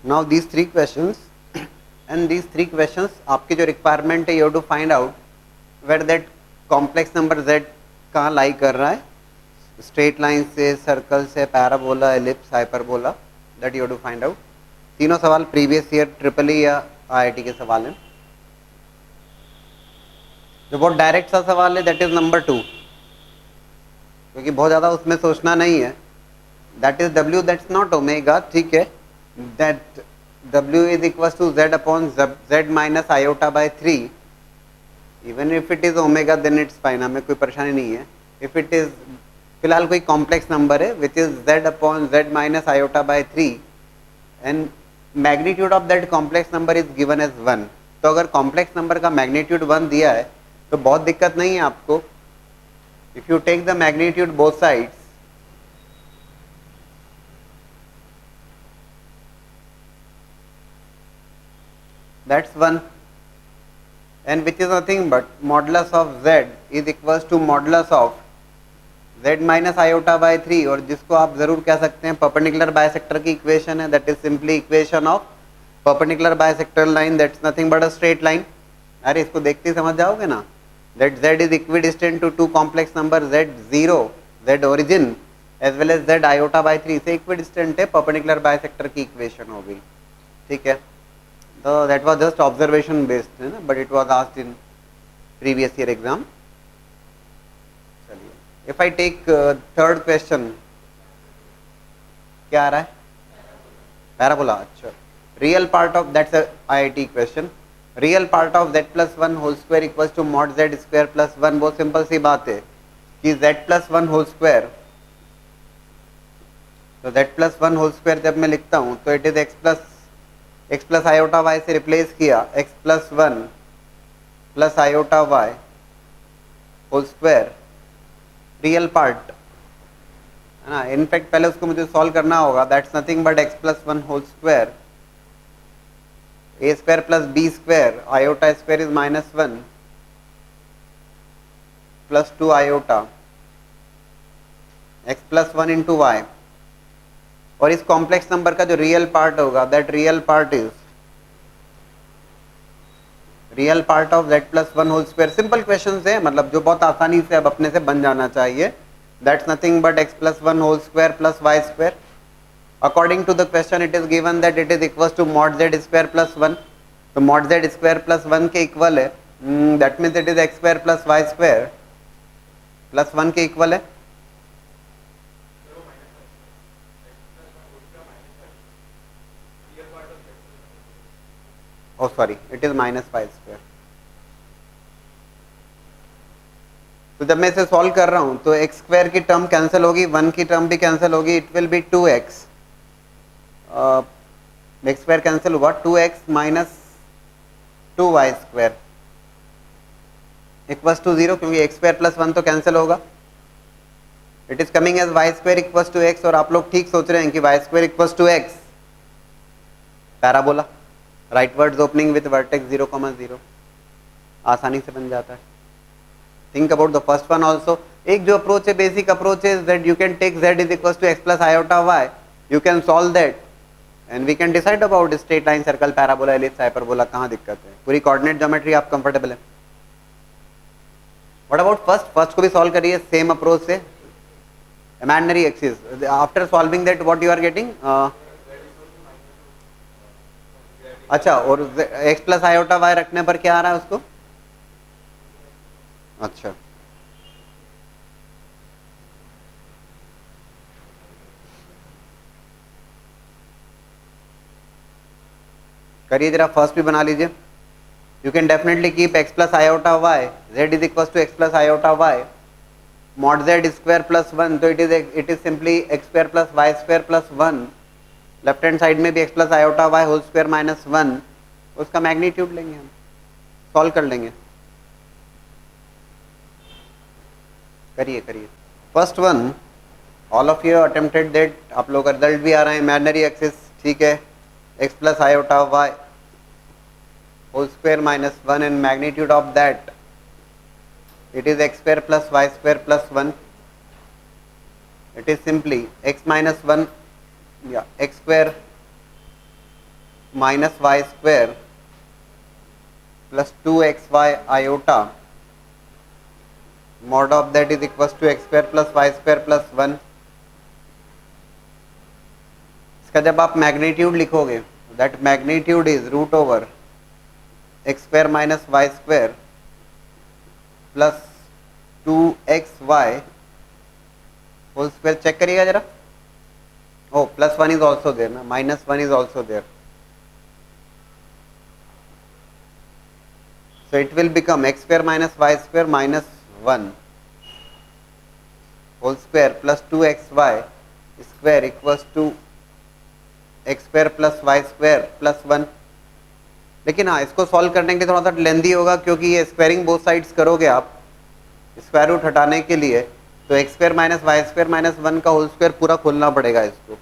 Now these three questions and these three questions आपकी जो requirement है you have to find out where that complex number z कहाँ lie कर रहा है, स्ट्रेट लाइन से, सर्कल से, parabola, ellipse, hyperbola, that you have to find out. तीनों सवाल प्रीवियस ईयर ट्रिपल ई या IIT के सवाल हैं। जो बहुत डायरेक्ट सा सवाल है दैट इज नंबर 2, क्योंकि बहुत ज़्यादा उसमें सोचना नहीं है। That is W, that's not omega, ठीक है। That W is equal to Z upon Z minus iota by 3। Even if it is omega then it's fine, हमें कोई परेशानी नहीं है। इफ इट इज फिलहाल कोई कॉम्प्लेक्स नंबर है which is Z upon Z minus iota by 3 and magnitude of that complex number is given as 1। तो अगर कॉम्प्लेक्स नंबर का मैग्नीट्यूड 1 दिया है तो बहुत दिक्कत नहीं है आपको। If you take the magnitude both sides, that's 1 and which is nothing but modulus of z is equals to modulus of z minus iota by 3, और जिसको आप जरूर कह सकते हैं परपेंडिकुलर बाइसेक्टर की इक्वेशन है, that is simply equation of perpendicular bisector line, that's nothing but a straight line. अरे इसको देखते ही समझ जाओगे ना, that z is equidistant to two complex number z0, z origin as well as z iota by 3 से equidistant है, perpendicular bisector की इक्वेशन हो गई, ठीक है। So that was just observation based, है ना, but it was asked in previous year exam. चलिए, if I take third question, क्या आ रहा है? पैराबोला। अच्छा, real part of, that's a IIT question, real part of z plus 1 whole square equals to mod z square plus 1। बहुत simple सी बात है कि z plus 1 whole square, तो z plus 1 whole square जब मैं लिखता हूँ तो it is x plus iota y से रिप्लेस किया, x plus 1 plus iota y whole square, real part है ना। इनफैक्ट पहले उसको मुझे सॉल्व करना होगा, that's nothing but x plus 1 whole square, a square plus b square, iota square is -1 plus 2 iota, x plus 1 into y, और इस complex number का जो रियल पार्ट होगा that real part is real part of z plus 1 whole square. Simple question है, मतलब जो बहुत आसानी से अब अपने से बन जाना चाहिए, that's nothing but x plus 1 whole square plus Y square. According to the question it is given that it is equal to mod z square plus 1, तो मॉड z स्क्वायर प्लस 1 के इक्वल है, that means it is x square plus Y square plus 1 के equal है। Oh sorry, it is minus 5 square। तो जब मैं इसे solve कर रहा हूं तो x स्क्वायर की टर्म कैंसिल होगी, 1 की टर्म भी कैंसिल होगी, it will be 2x, x square cancel हुआ, 2x minus 2y square equals to 0, क्योंकि x स्क्वायर प्लस 1 तो कैंसिल होगा, it is coming as y square equals to x। और आप लोग ठीक सोच रहे हैं कि y square equals to x parabola, rightwards opening with vertex 0,0, आसानी से बन जाता है। Think about the first one also. एक जो अप्रोच है, बेसिक अप्रोच है that you can take z is equal to x plus iota y, you can solve that and we can decide about straight line, circle, parabola, ellipse, hyperbola, कहाँ दिक्कत है। पूरी coordinate geometry आप comfortable है। What about first को भी solve करिए same approach से, imaginary axis. After solving that what you are getting, अच्छा, और x प्लस आयोटा वाई रखने पर क्या आ रहा है उसको, अच्छा करिए जरा, फर्स्ट भी बना लीजिए। You can definitely keep x plus iota y, z is equal to x plus iota y, mod z square plus 1, तो it is simply x square plus Y square plus 1, left hand side में भी x plus iota y whole square minus 1, उसका magnitude लेंगे हम, solve कर लेंगे। करिए first one, all of you attempted that, आप लोग का रिजल्ट भी आ रहा है, इमेजिनरी एक्सिस, ठीक है, x plus iota y whole square minus 1 and magnitude of that it is x square plus Y square plus 1, it is simply x minus 1 या x square minus Y square plus 2xy iota mod of that is equals to x square plus y square plus 1. इसका जब आप magnitude लिखोगे that magnitude is root over x square minus Y square plus 2xy whole square. Check करिएगा जरा. O plus 1 is also there ना, minus 1 is also there. So it will become x square minus y square minus 1 whole square plus 2xy square equals to x square plus y square plus 1. लेकिन हाँ, इसको solve करने के लिए थोड़ा सा लेंदी होगा क्योंकि ये स्क्वायरिंग बोथ साइड्स करोगे आप स्क्वायर रूट हटाने के लिए, तो x square minus Y square minus 1 का होल स्क्वायर पूरा खोलना पड़ेगा, इसको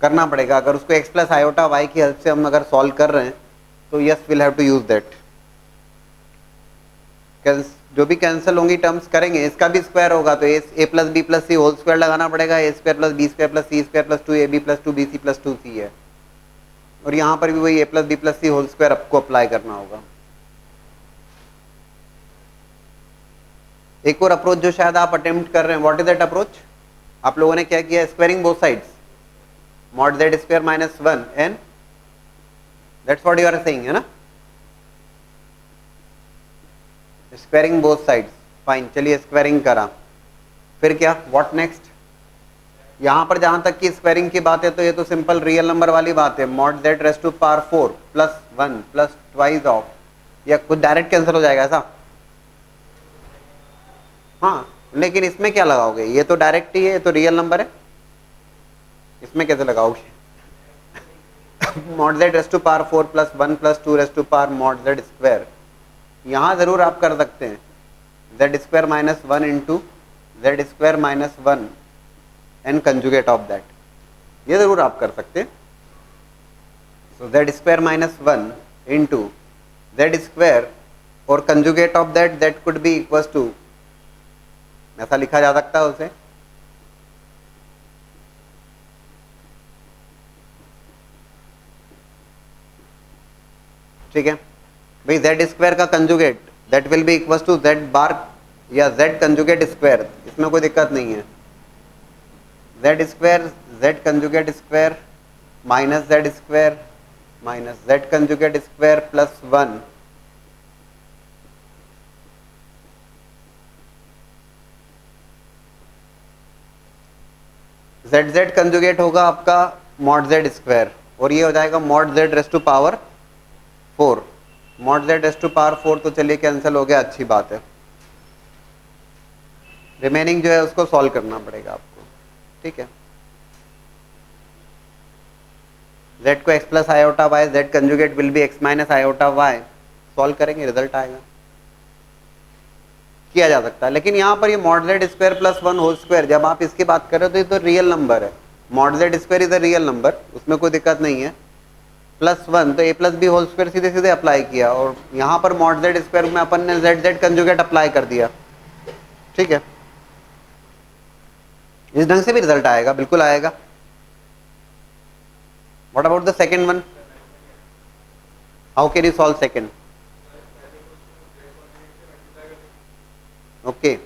करना पड़ेगा. अगर उसको x प्लस आयोटा वाई की हेल्प से हम अगर सॉल्व कर रहे हैं तो yes will have to use that. जो भी कैंसिल होंगी टर्म्स करेंगे, इसका भी स्क्वायर होगा तो A plus B plus C whole square लगाना पड़ेगा. A square plus B square plus C square plus 2ab plus 2bc plus 2c है. और यहाँ पर भी वही A plus B plus C whole square आपको अप्लाई करना होगा. एक और अप्रोच जो शायद आप अटेम्प्ट कर रहे हैं, व्हाट इज दैट अप्रोच? आप लोगों ने क्या किया? Squaring both sides mod Z square minus 1 and that's what you are saying, है ना? Squaring both sides. फाइन, चलिए स्क्वायरिंग करा. फिर क्या? What next? यहां पर जहां तक की स्क्वायरिंग की बात है तो ये तो सिंपल रियल नंबर वाली बात है. Mod Z raise to power 4 plus 1 plus twice of, या कुछ डायरेक्ट कैंसिल हो जाएगा ऐसा? हाँ, लेकिन इसमें क्या लगाओगे? ये तो डायरेक्ट ही है, ये तो रियल नंबर है, इसमें कैसे लगाओगे? Mod Z raise to power 4 plus 1 plus 2 raise to power mod Z square. यहां जरूर आप कर सकते हैं Z square minus 1 into Z square minus 1 and conjugate of that, ये जरूर आप कर सकते हैं. So Z square minus 1 into Z square और conjugate of that, that could be equals to, ऐसा लिखा जा सकता है उसे, ठीक है भाई. जेड स्क्वायर का conjugate that will be equals to Z bar या जेड कंजुगेट स्क्वायर, इसमें कोई दिक्कत नहीं है. Z square Z conjugate square minus Z conjugate square plus 1 Z Z conjugate होगा आपका मॉड जेड स्क्वायर, और ये हो जाएगा mod Z raise to power 4. Mod Z raise to power 4 तो चलिए कैंसिल हो गया, अच्छी बात है. रिमेनिंग जो है उसको सॉल्व करना पड़ेगा आपको, ठीक है. z को x plus iota y, z conjugate will be x minus iota y, solve करेंगे रिजल्ट आएगा. किया जा सकता है, लेकिन यहाँ पर ये mod Z square plus 1 whole square, जब आप इसकी बात कर रहे हो तो ये तो रियल नंबर है. Mod Z square is a real number, उसमें कोई दिक्कत नहीं है. प्लस 1 तो A plus B whole square सीधे सीधे अप्लाई किया, और यहाँ पर मॉड जेड स्क्वायर में अपन ने जेड जेड कंजुगेट अप्लाई कर दिया, ठीक है. इस ढंग से भी रिजल्ट आएगा, बिल्कुल आएगा. What about the second one? How can you solve second? Okay,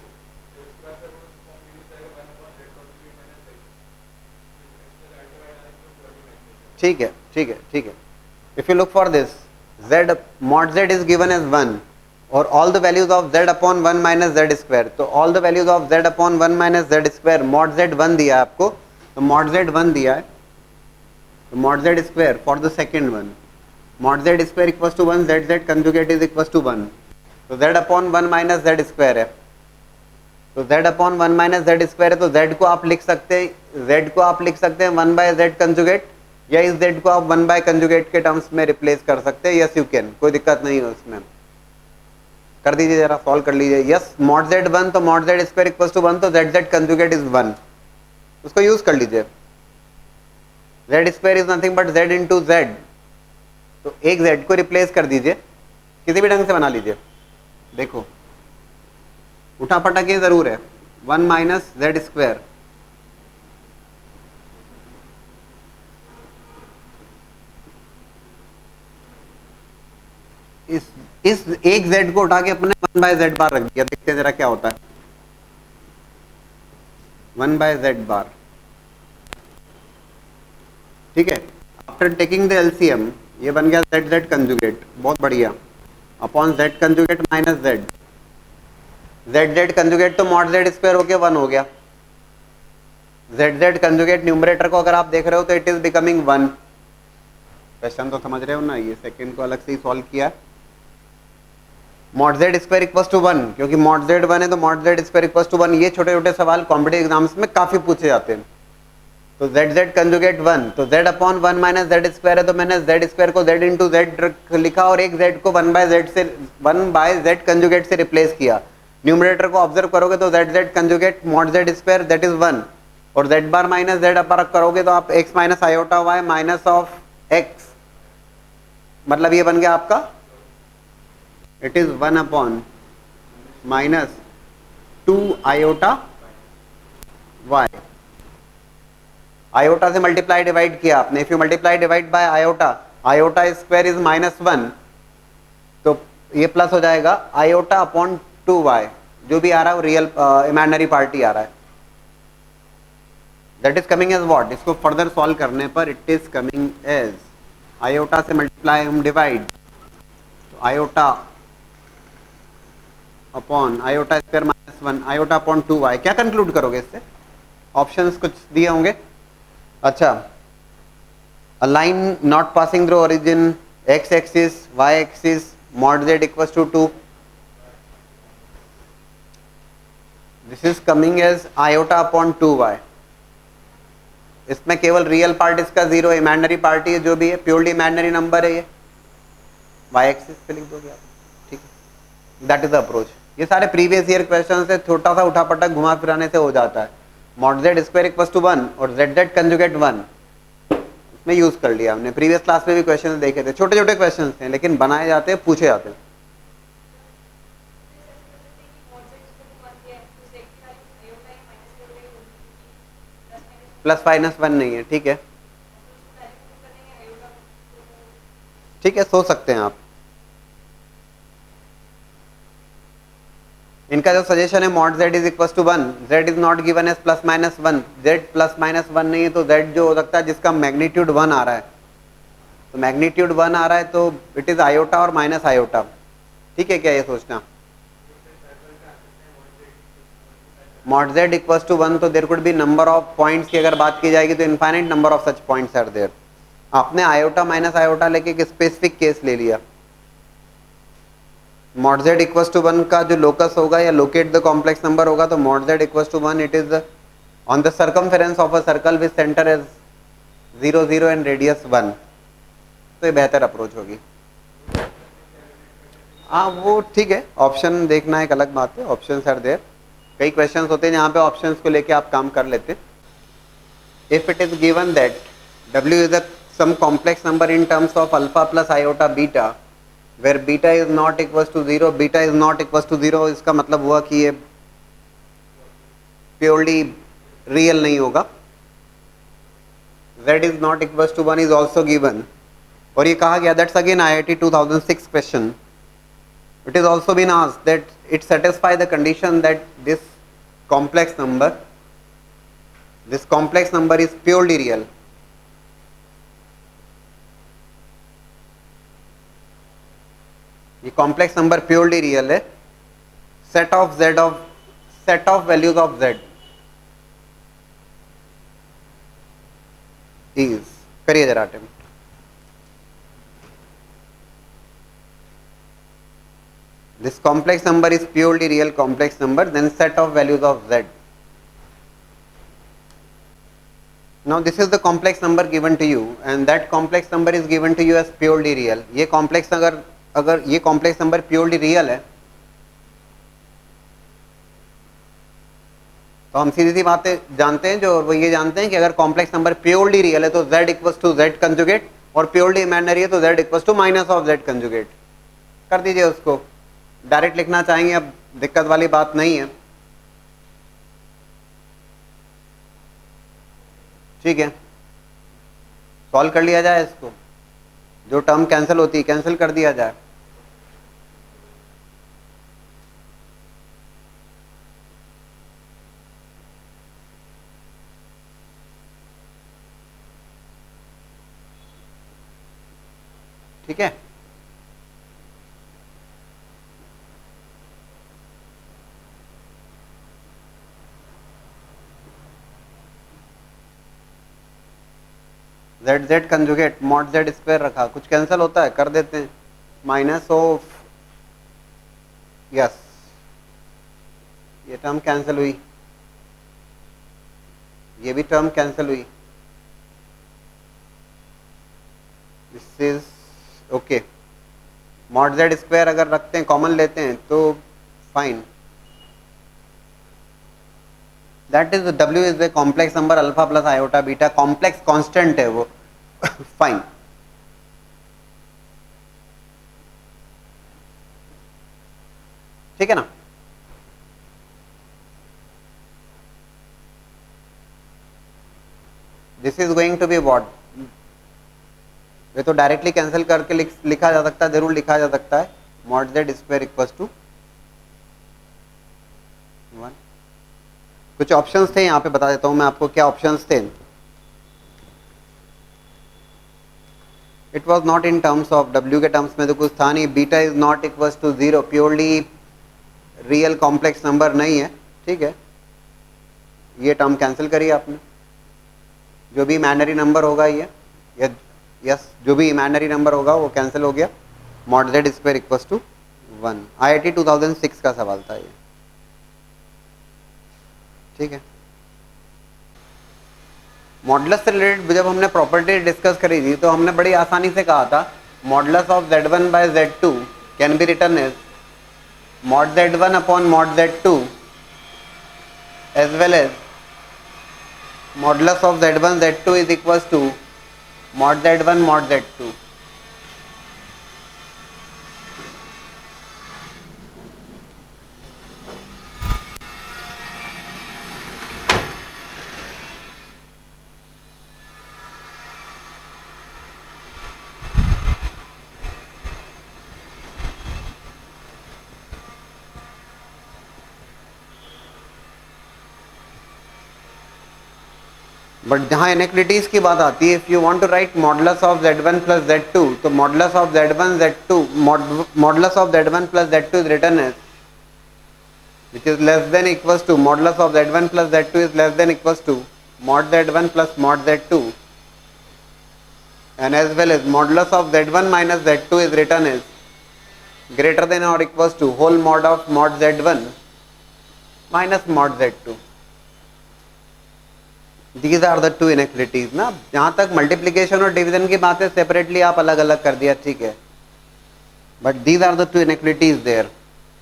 ठीक है, ठीक है, ठीक है. If you look for this, z mod z is given as 1 और all the values of z upon 1 minus z square, तो all the values of z upon 1 minus z square, mod z 1 दिया है आपको, तो mod z 1 दिया है, तो mod z square for the second one, mod z square equals to 1, z z conjugate is equals to 1, तो z upon 1 minus z square है, तो z upon 1 minus Z square है, तो z को आप लिख सकते हैं, z को आप लिख सकते हैं 1 बाय जेड कंजुगेट, या इस z को आप 1 बाय कंजुगेट के टर्म्स में रिप्लेस कर सकते हैं. यस यू कैन, कोई दिक्कत नहीं है उसमें. कर दीजिए जरा, सॉल्व कर लीजिए. यस, मॉड जेड 1 तो mod Z square equals to 1, तो जेड जेड कंजुगेट इज 1, उसको यूज कर लीजिए. Z square is nothing but Z into Z, तो एक जेड को रिप्लेस कर दीजिए, किसी भी ढंग से बना लीजिए. देखो उठा पटक ये जरूर है, 1 माइनस जेड स्क्वायर इस एक z को उठा के अपने 1 बाय z बार रख दिया, देखते हैं जरा क्या होता है। 1 बाय z बार, ठीक है। आफ्टर टेकिंग द एलसीएम ये बन गया z z कंजुगेट, बहुत बढ़िया, upon z conjugate minus z, z z conjugate तो मॉड z स्क्वायर होके 1 हो गया। z z कंजुगेट न्यूमरेटर को अगर आप देख रहे हो तो इट इज बिकमिंग 1। क्वेश्चन तो समझ रहे हो ना, ये सेकंड को अलग से ही सॉल्व किया। Mod z square equal to 1, क्योंकि मॉड z 1 है तो mod z square equal to 1। ये छोटे छोटे सवाल कॉम्पिटिटिव एग्जाम्स में काफी पूछे जाते हैं। तो z z कंजुगेट 1, तो z upon 1 minus z square है, तो मैंने z स्क्वायर को z इंटू z लिखा और एक z को 1 बाय z कंजुगेट से रिप्लेस किया। न्यूमरेटर को ऑब्जर्व करोगे तो z z conjugate mod z square that is 1, और z बार माइनस z अपर करोगे तो आप x minus iota y minus of x, मतलब ये बन गया आपका it is 1 upon minus 2 iota y। Iota से मल्टीप्लाई डिवाइड किया आपने, if you multiply divide by iota, iota square is -1, तो ये प्लस हो जाएगा आयोटा अपॉन 2y, जो भी आ रहा है वो रियल इमेजिनरी पार्टी आ रहा है। That is coming as what, इसको फर्दर सॉल्व करने पर it is coming as iota से मल्टीप्लाई हम डिवाइड, तो iota upon iota square -1 iota upon 2y। क्या कंक्लूड करोगे इससे? ऑप्शंस कुछ दिए होंगे। अच्छा, a line not passing through origin x axis y axis mod z equals to 2, this is coming as iota upon 2y। इसमें केवल रियल पार्ट इसका 0, इमेजिनरी पार्टी है जो भी है प्योरली इमेजिनरी नंबर है, ये y एक्सिस पे लिख दोगे आप, ठीक है। That is the approach. ये सारे प्रीवियस ईयर क्वेश्चन से छोटा सा उठा पटक घुमा फिराने से हो जाता है। Mod z square equal to 1 और z z कंजुगेट 1 में यूज कर लिया हमने। प्रीवियस क्लास में भी क्वेश्चन देखे थे, छोटे छोटे क्वेश्चन थे लेकिन बनाए जाते हैं, पूछे जाते हैं। प्लस माइनस 1 नहीं है, ठीक है, ठीक है, सोच सकते हैं आप। इनका जो सजेशन है mod z is equal to 1, z is not given as plus minus 1, z plus minus 1 नहीं है तो z जो हो सकता है जिसका मैग्नीट्यूड 1 आ रहा है, तो मैग्नीट्यूड 1 आ रहा है तो इट इज आयोटा और माइनस आयोटा, ठीक है। क्या ये सोचना मॉड z इक्वल टू 1, तो there could be number of points की अगर बात की जाएगी तो infinite number of such points are there. आपने आयोटा माइनस आयोटा लेके एक स्पेसिफिक केस ले लिया। मॉड z इक्वल टू 1 का जो लोकस होगा या लोकेट द कॉम्प्लेक्स नंबर होगा, तो mod z equal to 1 it is on the circumference of a circle with centre as 0 0 and radius 1, तो ये बेहतर अप्रोच होगी। हाँ वो ठीक है, ऑप्शन देखना एक अलग बात है, ऑप्शंस आर देयर। कई क्वेश्चंस होते हैं जहाँ पे ऑप्शंस को लेके आप काम कर लेते हैं। If it is given that w is a some complex number in terms of alpha plus iota beta, where beta is not equal to 0, beta is not equal to 0, इसका मतलब हुआ कि ये प्योरली रियल नहीं होगा। z is not equal to 1 is also given, और ये कहा गया, that's again IIT 2006 question. It is also been asked that it satisfy the condition that this complex number is purely real. ये complex number purely real है, set of values of z is, करिए जरा attempt. This complex number is purely real complex number, then set of values of z. Now this is the complex number given to you and that complex number is given to you as purely real. ये complex अगर ये complex number purely real है तो हम सीधी सी बातें जानते हैं, जो वो ये जानते हैं कि अगर कॉम्प्लेक्स नंबर प्योरली रियल है तो z equal to z conjugate, और प्योरली इमेजिनरी है तो z equal to minus of z conjugate. कर दीजिए उसको, डायरेक्ट लिखना चाहेंगे, अब दिक्कत वाली बात नहीं है, ठीक है। सॉल्व कर लिया जाए इसको, जो टर्म कैंसिल होती है कैंसिल कर दिया जाए। ठीक है। Z Z conjugate mod Z square रखा, कुछ कैंसिल होता है, कर देते हैं, माइनस ऑफ, यस ये टर्म कैंसिल हुई, ये भी टर्म कैंसिल हुई, this is okay. Mod Z square अगर रखते हैं, कॉमन लेते हैं तो फाइन, दैट इज डब्ल्यू is the complex number alpha plus iota beta, complex constant है वो फाइन। ठीक है ना। This is going to be what, ये तो डायरेक्टली कैंसिल करके लिखा जा सकता है, जरूर लिखा जा सकता है, mod Z square equals to 1। कुछ ऑप्शंस थे यहाँ पे, बता देता हूँ मैं आपको क्या ऑप्शंस थे। It was not in terms of, डब्ल्यू के टर्म्स में तो कुछ था नहीं, beta is not equals to 0, purely real complex number नहीं है, ठीक है, ये टर्म कैंसिल करिए आपने, जो भी इमेजिनरी नंबर होगा ये, यस जो भी इमेजिनरी नंबर होगा वो कैंसिल हो गया, mod Z square equals to 1। IIT 2006 का सवाल था ये, ठीक है। मॉडुलस से रिलेटेड जब हमने प्रॉपर्टी डिस्कस करी थी तो हमने बड़ी आसानी से कहा था modulus of z1 by z2 can be written as mod z1 upon mod z2 as well as modulus of z1 z2 is equals to mod z1 mod z2। But जहाँ इनइक्वालिटीज की बात आती है, if you want to write modulus of z1 plus z2, तो modulus of z1 z2 modulus of z1 plus z2 is written as which is less than equals to modulus of z1 plus z2 is less than equals to mod z1 plus mod z2, and as well as modulus of z1 minus z2 is written as greater than or equals to whole mod of mod z1 minus mod z2। These are the two inequalities ना। जहाँ तक multiplication और division की बात है separately आप अलग अलग कर दिया, ठीक है, but these are the two inequalities there।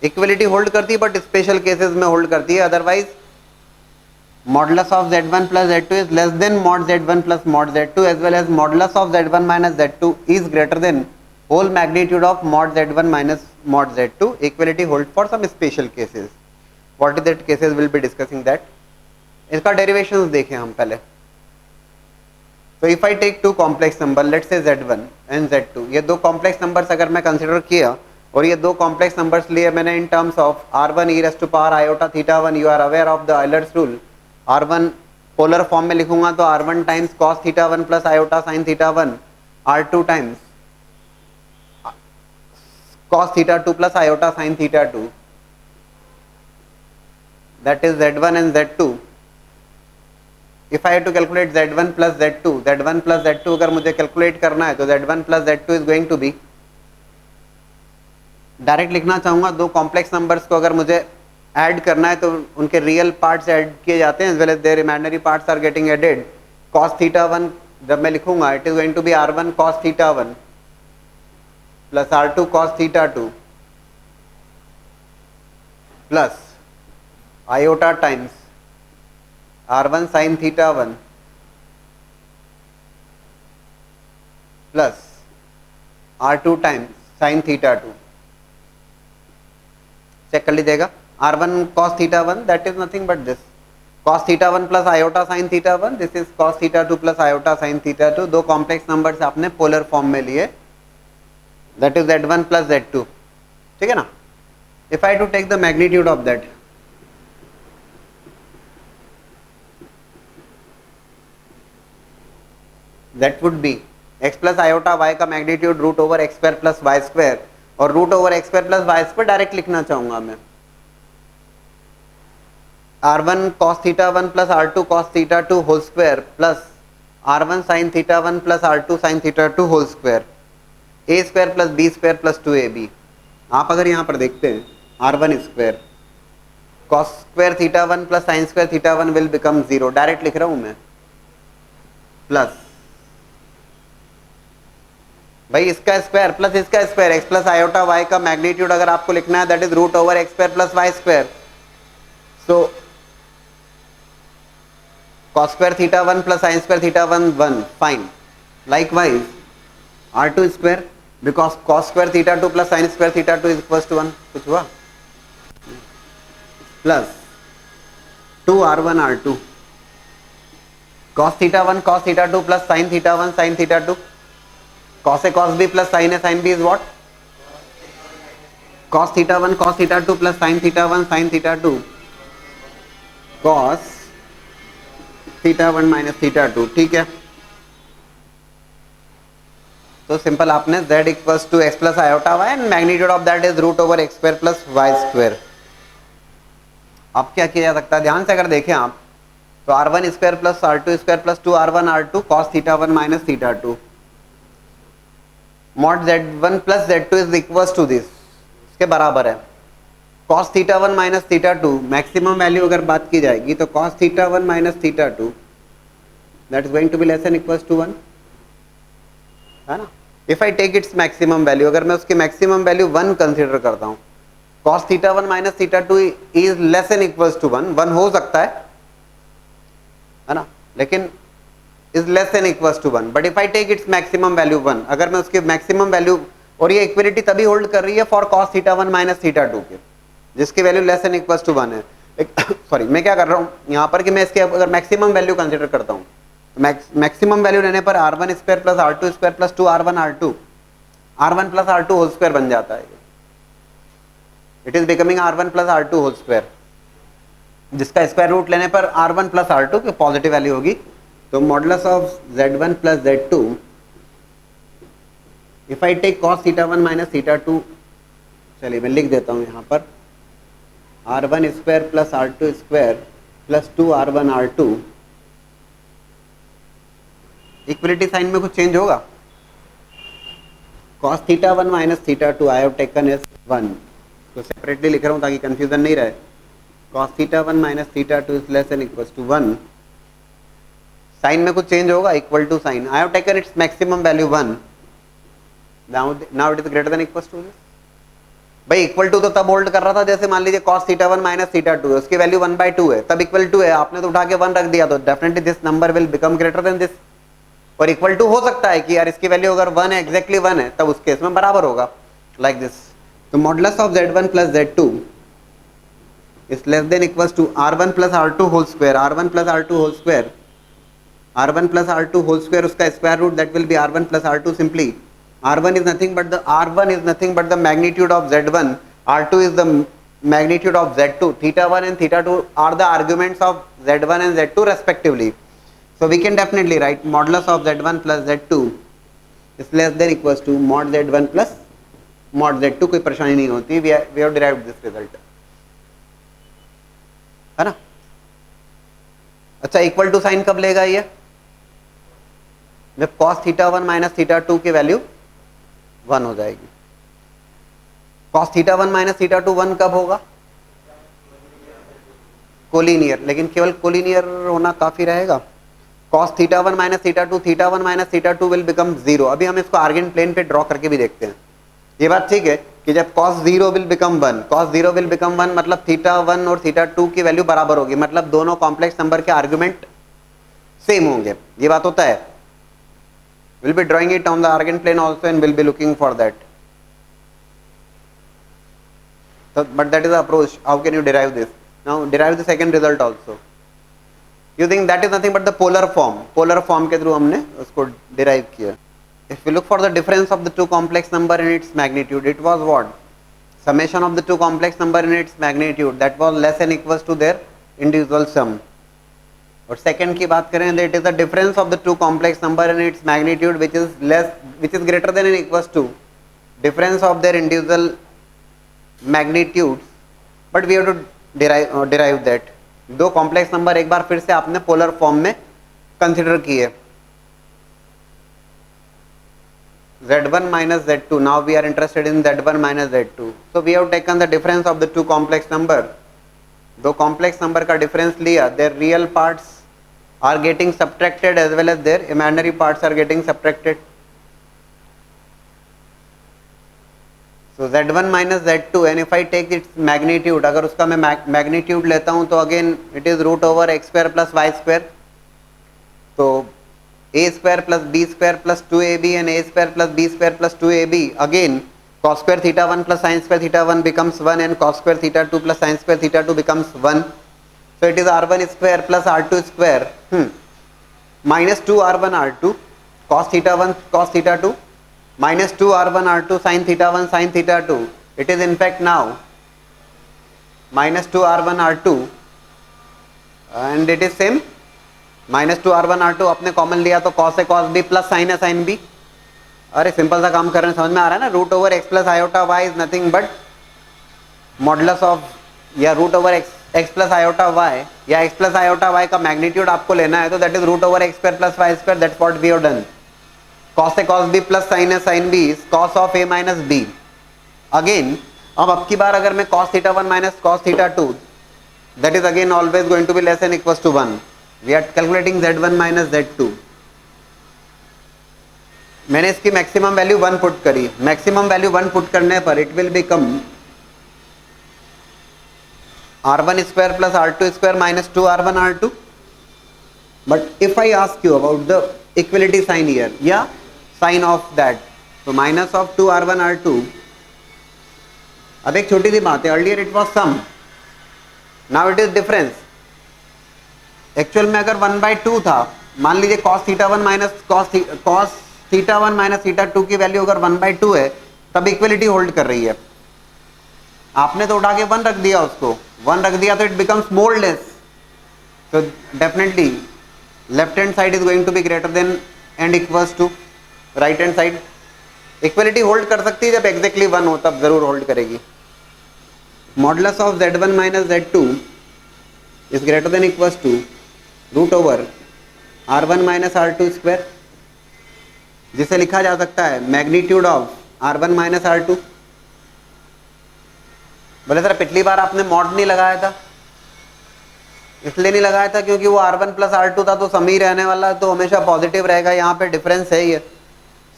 Equality hold करती है बट स्पेशल केसेस में होल्ड करती है, otherwise modulus of z1 plus z2 is less than mod z1 plus mod z2 as well as modulus of z1 minus z2 is greater than whole magnitude of mod z1 minus mod z2। Equality hold for some special cases, what is that cases will be discussing that. इसका derivations देखें हम पहले। तो if I take two complex number, let's say z1 and z2, ये दो complex numbers अगर मैं consider किया और ये दो कॉम्प्लेक्स नंबर्स लिए मैंने in terms of r1 e raised to power iota theta 1, you are aware of the Euler's rule. r1 polar form में लिखूंगा तो r1 times cos theta 1 plus iota sin theta 1, r2 times cos theta 2 plus iota sin theta 2, that is z1 and z2। If I have to calculate z1 plus z2, z1 plus z2 अगर मुझे calculate करना है तो z1 plus z2 is going to be, direct लिखना चाहूंगा, दो complex numbers को अगर मुझे ऐड करना है तो उनके रियल पार्ट्स ऐड किए जाते हैं, as well as their imaginary parts are getting added. cos theta 1 जब मैं लिखूंगा it is going to be r1 cos theta 1 plus r2 cos theta 2 plus iota times r1 sin theta 1 plus r2 times sin theta 2। Check कर लीजिएगा, r1 cos theta 1 that is nothing but this cos theta 1 plus iota sin theta 1, this is cos theta 2 plus iota sin theta 2। दो complex numbers आपने polar form में लिए, that is z1 plus z2, ठीक है ना। If I to take the magnitude of that, that would be X plus iota Y का magnitude root over x square plus Y square, और root over x square plus Y square direct लिखना चाहूंगा मैं। r1 cos theta 1 plus r2 cos theta 2 whole square plus r1 sin theta 1 plus r2 sin theta 2 whole square, a square plus b square plus 2ab। आप अगर यहाँ पर देखते हैं r1 square cos square theta 1 plus sin square theta 1 will become 0, direct लिख रहा हूं मैं, प्लस भाई इसका स्क्वायर प्लस इसका square, x plus iota y का मैग्नीट्यूड अगर आपको लिखना है that is root over x square plus Y square. So cos square theta 1 plus sin square theta 1 1, fine. Likewise r2 square because cos square theta 2 plus sin square theta 2 is equals to 1, कुछ हुआ, plus 2 r1 r2 cos theta 1 cos theta 2 plus sin theta 1 sin theta 2, cos a cos b plus sin a sin b is what, cos theta 1 cos theta 2 plus sin theta 1 sin theta 2, cos theta 1 minus theta 2, ठीक है। तो simple आपने z equals to x plus iota y and magnitude of that is root over x square plus Y square. अब क्या किया जा सकता है, ध्यान से अगर देखें आप तो r1 square plus r2 square plus 2 r1 r2 cos theta 1 minus theta 2 mod z1 plus z2 is equals to this, इसके बराबर है cos theta 1 minus theta 2, maximum value अगर बात की जाएगी तो cos theta 1 minus theta 2 that is going to be less than equals to 1, है ना। If I take its maximum value, अगर मैं उसकी मैक्सिमम वैल्यू 1 कंसीडर करता हूँ, cos theta 1 minus theta 2 is less than equals to 1, 1 हो सकता है ना, लेकिन is less than equals to 1, but if I take its maximum value 1, अगर मैं उसकी मैक्सिमम वैल्यू, और ये इक्वलिटी तभी होल्ड कर रही है for cos theta 1 minus theta 2 के, जिसकी value less than equals to 1 है। सॉरी मैं क्या कर रहा हूँ यहाँ पर कि मैं इसके अगर मैक्सिमम वैल्यू कंसीडर करता हूँ, मैक्सिमम वैल्यू लेने पर r1 square plus r2 square plus 2 r1 r2 r1 plus r2 whole square बन जाता है, it is becoming r1 plus r2 whole square, जिसका स्क्वायर रूट लेने पर r1 प्लस r2 की पॉजिटिव वैल्यू होगी। तो modulus of z1 plus z2, if I take cos theta 1 minus theta 2, चलिए मैं लिख देता हूँ यहाँ पर r1 square plus r2 square plus 2 r1 r2, equality sign में कुछ चेंज होगा, cos theta 1 minus theta 2 I have taken as 1, तो सेपरेटली लिख रहा हूँ ताकि कंफ्यूजन नहीं रहे, cos theta 1 minus theta 2 is less than equals to 1, sign में कुछ चेंज होगा, equal to sign, I have taken its maximum value 1, now it is greater than equals to this. भाई इक्वल टू तो तब hold कर रहा था जैसे मान लीजिए cos थीटा 1 माइनस थीटा 2 है, उसकी वैल्यू 1/2 है, तब इक्वल टू है, आपने तो उठा के 1 रख दिया, तो definitely this number will become greater than this. और इक्वल टू हो सकता है कि यार इसकी वैल्यू अगर 1 है, एग्जैक्टली 1 है, तब उस केस में बराबर होगा, लाइक दिस। तो modulus of z1 plus z2 is less than equals to r1 plus r2 whole square, r1 plus r2 whole square, r1 plus r2 whole square, उसका square root that will be r1 plus r2 simply, r1 is nothing but the magnitude of z1, r2 is the magnitude of z2, theta 1 and theta 2 are the arguments of z1 and z2 respectively, so we can definitely write modulus of z1 plus z2 is less than equals to mod z1 plus mod z2, कोई परेशानी नहीं होती, we have derived this result, है ना। अच्छा equal to sign कब लेगा ये, जब cos थीटा 1 माइनस थीटा 2 की वैल्यू 1 हो जाएगी। cos थीटा 1 माइनस थीटा 2 1 कब होगा, कोलिनियर, लेकिन केवल कोलिनियर होना काफी रहेगा। cos theta 1 minus theta 2, theta 1 minus theta 2 will become 0। अभी हम इसको आर्गेन प्लेन पे ड्रॉ करके भी देखते हैं, ये बात ठीक है कि जब cos 0 will become 1, cos 0 will become 1 मतलब थीटा 1 और थीटा 2 की वैल्यू बराबर होगी, मतलब दोनों कॉम्प्लेक्स नंबर के आर्गुमेंट सेम होंगे, ये बात होता है। We'll be drawing it on the argand plane also and we'll be looking for that. So, but that is the approach. How can you derive this? Now derive the second result also. Using that is nothing but the polar form. Polar form के through हमने उसको derive किया. If we look for the difference of the two complex number in its magnitude, it was what? Summation of the two complex number in its magnitude, that was less than equals to their individual sum. और second की बात करें that is the difference of the two complex number and its magnitude which is greater than and equals to difference of their individual magnitudes, but we have to derive that. दो complex number एक बार फिर से आपने polar form में consider किए, z1 minus z2. Now we are interested in z1 minus z2. So we have taken the difference of the two complex number. दो complex number का difference लिया, their real parts are getting subtracted as well as their imaginary parts are getting subtracted. So z1 minus z2 and if I take its magnitude, अगर उसका मैं magnitude लेता हूँ तो again it is root over x square plus y square. तो a square plus b square plus 2ab and a square plus b square plus 2ab, again cos square theta 1 plus sin square theta 1 becomes 1 and cos square theta 2 plus sin square theta 2 becomes 1. So it is r1 square plus r2 square minus 2 r1 r2 cos theta 1 cos theta 2 minus 2 r1 r2 sin theta 1 sin theta 2. It is in fact now minus 2 r1 r2 and it is same minus 2 r1 r2 अपने common लिया तो cos है cos B plus sine है sine B. अरे simple सा काम कर रहे हैं, समझ में आ रहा है ना। Root over X plus iota Y is nothing but modulus of या root over X plus iota Y या एक्स प्लस आयोटा वाई का मैग्नीट्यूड आपको लेना है तो that is root over x square plus Y square, that's what we have done. Cos है cos B plus sine है sine B is cos of A minus B. Again अब की बार अगर मैं cos theta 1 minus cos theta 2 that is again always going to be less than equals to 1। We are calculating z1 minus z2. मैंने इसकी maximum value 1 put करी, maximum value 1 put करने पर it will become r1 square plus r2 square minus 2 r1 r2. But if I ask you about the equality sign here या sign of that, तो minus of 2 r1 r2। अब एक छोटी सी बात है, earlier it was sum, now it is difference. Actual में अगर 1/2 था, मान लीजिए cos theta 1 minus cos theta 1 minus theta 2 की वैल्यू अगर 1/2 है तब इक्वलिटी होल्ड कर रही है। आपने तो उठा के 1 रख दिया, उसको 1 रख दिया तो इट बिकम्स मोर लेस। तो definitely left hand side is going to be greater than and equals to right hand side. Equality hold कर सकती है जब एग्जैक्टली 1 हो, तब जरूर होल्ड करेगी। Modulus of z1 minus z2 is greater than equals to root over r1 minus r2 square, जिसे लिखा जा सकता है magnitude of r1 minus r2। बोले सर पिछली बार आपने मॉड नहीं लगाया था, इसलिए नहीं लगाया था क्योंकि वो r1 प्लस r2 था तो सम ही रहने वाला, तो हमेशा पॉजिटिव रहेगा। यहाँ पे डिफरेंस है ये।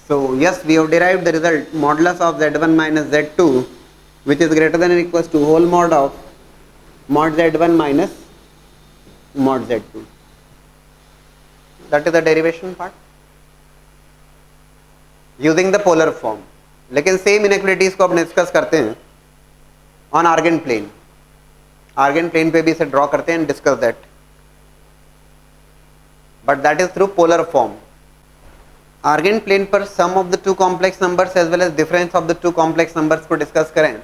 So yes we have derived the result modulus of z1 minus z2 which is greater than equals to whole mod of mod z1 minus mod z2। That is the derivation part using the polar form। लेकिन same inequalities को अब discuss करते हैं on Argand plane. Argand plane पे भी इसे draw करते हैं, discuss that, but that is through polar form. Argand plane पर sum of the two complex numbers as well as difference of the two complex numbers को discuss करें।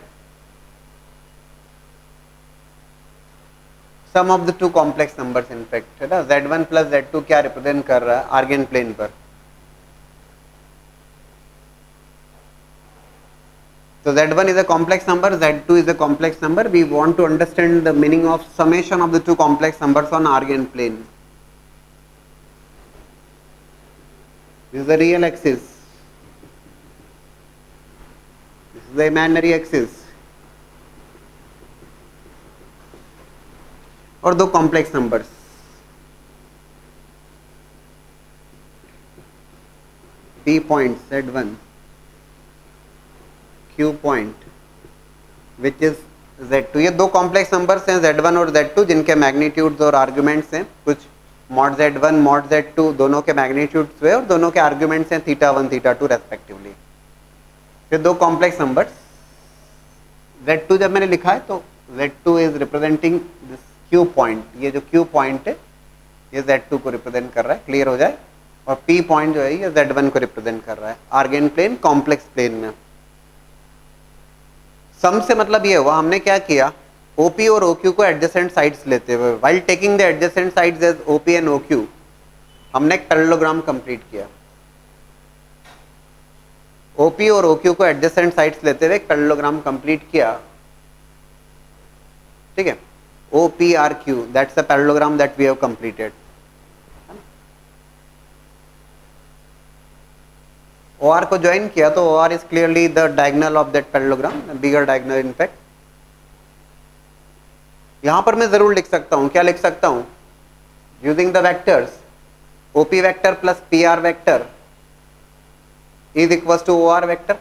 Sum of the two complex numbers in fact है ना, z1 plus z2 क्या represent कर रहा है argon plane पर। So z1 is a complex number, z2 is a complex number. We want to understand the meaning of summation of the two complex numbers on Argand plane. This is the real axis. This is the imaginary axis. और दो complex numbers P point Z1, Q point which is Z2। ये दो complex numbers हैं Z1 और Z2 जिनके magnitudes और arguments हैं कुछ मॉड Z1 मॉड Z2 दोनों के मैग्नीट्यूड्स हुए और दोनों के आर्ग्यूमेंट्स हैं θ1 θ2 रेस्पेक्टिवली। फिर दो कॉम्प्लेक्स नंबर्स Z2 जब मैंने लिखा है तो Z2 is representing this Q point, ये जो Q पॉइंट है ये Z2 को रिप्रेजेंट कर रहा है, क्लियर हो जाए। और P पॉइंट जो है ये Z1 को रिप्रेजेंट कर रहा है आर्गेन प्लेन कॉम्प्लेक्स प्लेन में। सम से मतलब ये हुआ हमने क्या किया, OP और OQ को एडजेसेंट साइड्स लेते हुए, while taking the adjacent sides as OP and OQ, हमने एक पैरेललोग्राम कंप्लीट किया। OP और OQ को एडजेसेंट साइड्स लेते हुए एक पैरेललोग्राम कंप्लीट किया, ठीक है। OPRQ, that's the parallelogram that we have completed. OR को ज्वाइन किया तो OR is clearly the diagonal of that parallelogram, bigger diagonal in fact. यहां पर मैं जरूर लिख सकता हूं, क्या लिख सकता हूं, using the vectors OP vector plus PR vector is equal to OR vector.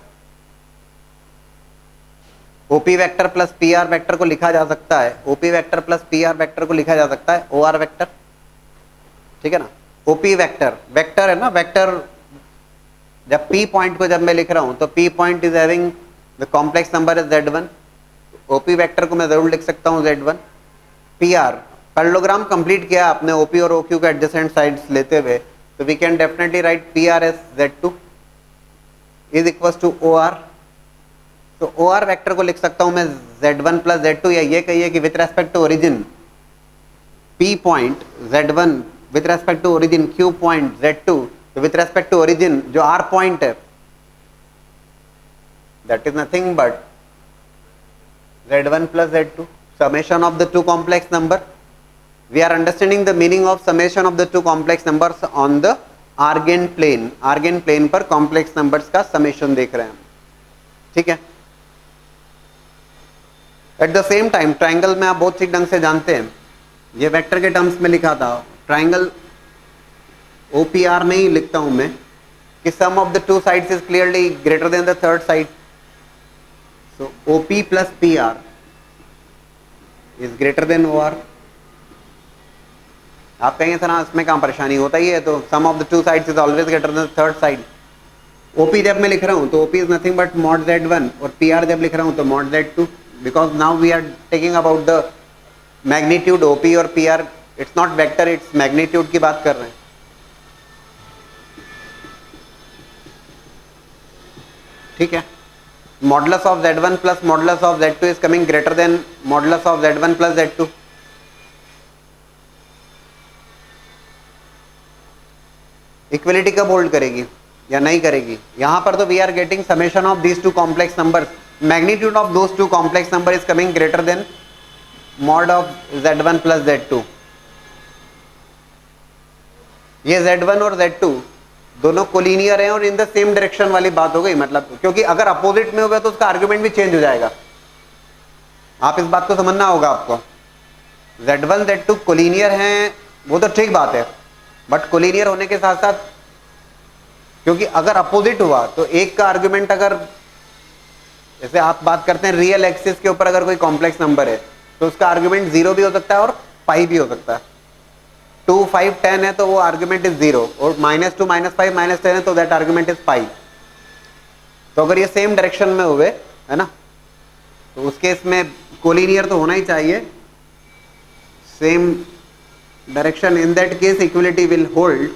OP vector plus PR vector को लिखा जा सकता है, OP vector plus PR vector को लिखा जा सकता है OR वेक्टर, ठीक है ना। OP वेक्टर, वेक्टर है ना, वेक्टर जब P पॉइंट को जब मैं लिख रहा हूं तो P point is having the complex number is Z1, OP vector को मैं जरूर लिख सकता हूं Z1। PR पैरेललोग्राम कंप्लीट किया आपने OP और OQ के एडजेसेंट साइड्स लेते हुए, तो we can definitely write PR as Z2 is equal to OR। तो OR वेक्टर को लिख सकता हूं मैं Z1 प्लस Z2, या ये कहिए कि with respect to origin P point Z1 with respect to origin Q point Z2, तो विथ रेस्पेक्ट टू ओरिजिन जो R पॉइंट है that is nothing but Z1 plus Z2, summation of the two complex number. We are understanding the meaning of summation of the two complex numbers on the Argand plane. Argand plane पर complex numbers का summation देख रहे हैं, ठीक है। At the same time triangle में आप बहुत ठीक ढंग से जानते हैं, ये वेक्टर के टर्म्स में लिखा था, ट्राइंगल OPR में ही लिखता हूं मैं कि sum of the two sides is clearly greater than the third side. So OP plus PR is greater than OR. आप कहेंगे सर इसमें कहाँ परेशानी होता ही है, तो sum of the two sides is always greater than the third side. OP जब मैं लिख रहा हूँ तो OP is nothing but mod Z1 और PR जब लिख रहा हूँ तो mod Z2, because now we are taking about the magnitude OP और PR, it's not vector, it's magnitude की बात कर रहे हैं, ठीक है। Modulus of Z1 plus modulus of Z2 is coming greater than modulus of Z1 plus Z2. Equality कब hold करेगी या नहीं करेगी, यहां पर तो we are getting summation of these two complex numbers, magnitude of those two complex number is coming greater than mod of Z1 plus Z2। ये Z1 और Z2 दोनों कोलिनियर हैं और इन द सेम डायरेक्शन वाली बात हो गई, मतलब क्योंकि अगर अपोजिट में होगा तो उसका आर्गुमेंट भी चेंज हो जाएगा, आप इस बात को समझना होगा आपको। Z1 Z2 कोलिनियर हैं वो तो ठीक बात है, बट कोलिनियर होने के साथ साथ क्योंकि अगर अपोजिट हुआ तो एक का आर्गुमेंट, अगर जैसे आप बात करते हैं रियल एक्सिस के ऊपर अगर कोई कॉम्प्लेक्स नंबर है तो उसका आर्गुमेंट 0 भी हो सकता है और पाई भी हो सकता है। 2 5 10 है तो वो आर्गुमेंट इज 0, और -2 -5 -10 है तो दैट आर्गुमेंट इज पाई। तो अगर ये सेम डायरेक्शन में हुए है ना, तो उस केस में कोलिनियर तो होना ही चाहिए, same direction. In that case equality will hold,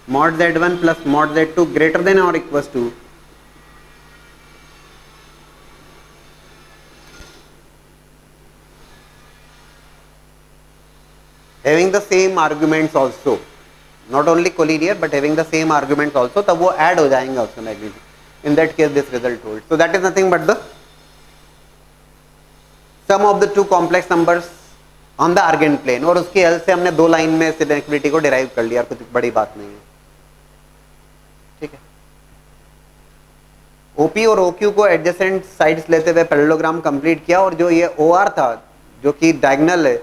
mod Z1 plus mod Z2 greater than or equals to having the same arguments also, not only collinear but having the same arguments also, तब वो add हो जाएंगे उसका magnitude. In that case this result holds. So that is nothing but the sum of the two complex numbers on the Argand plane, और उसकी help से हमने दो लाइन में इक्विलिटी को डिराइव कर लिया, कुछ बड़ी बात नहीं है, ठीक है। OP और OQ को एडजेसेंट साइड्स लेते हुए पैरेललोग्राम कंप्लीट किया, और जो ये OR था जो कि डायगोनल है,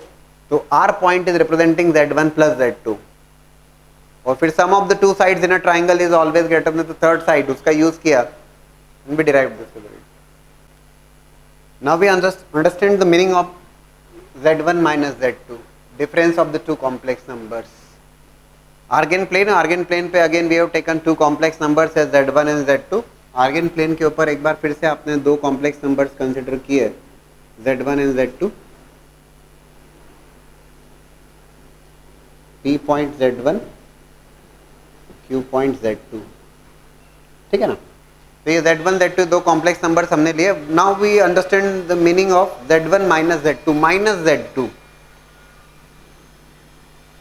तो R point is representing Z1 plus Z2, और फिर sum of the two sides in a triangle is always greater than the third side, उसका यूज किया and we derived this result. Now we understand the meaning of Z1 minus Z2, difference of the two complex numbers. Argand plane पे again we have taken two complex numbers as Z1 and Z2. Argand plane के ऊपर एक बार फिर से आपने दो complex numbers consider किए, Z1 and Z2. P point Z1, Q point Z2, ठीक है ना। तो ये Z1 Z2 दो कॉम्प्लेक्स नंबर्स हमने लिए. Now we understand the meaning of Z1 minus Z2 minus Z2.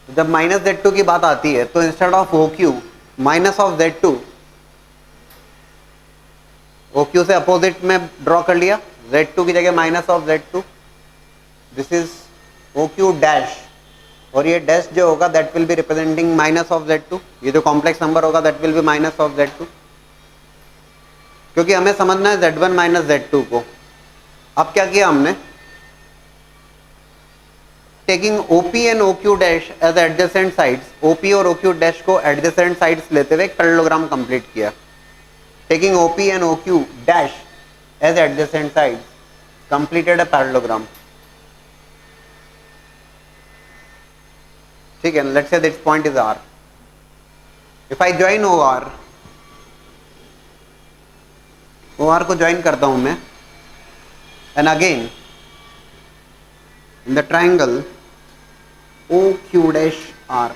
जब माइनस Z2 की बात आती है तो instead of OQ minus of Z2, OQ से अपोजिट में ड्रॉ कर लिया, Z2 की जगह minus of Z2. This is OQ dash, और ये डैश जो होगा that will be representing minus of Z2. ये जो कॉम्प्लेक्स नंबर होगा that will be minus of Z2, क्योंकि हमें समझना है Z1 माइनस Z2 को. अब क्या किया हमने, taking OP and OQ dash as adjacent sides, OP और OQ डैश को एडजेसेंट साइड्स लेते हुए एक पैरेललोग्राम कंप्लीट किया. Taking OP and OQ dash as adjacent sides completed a parallelogram. ठीक है, let's say this point is R. If I join OR, OR को join करता हूं मैं, and again in the triangle OQ dash R,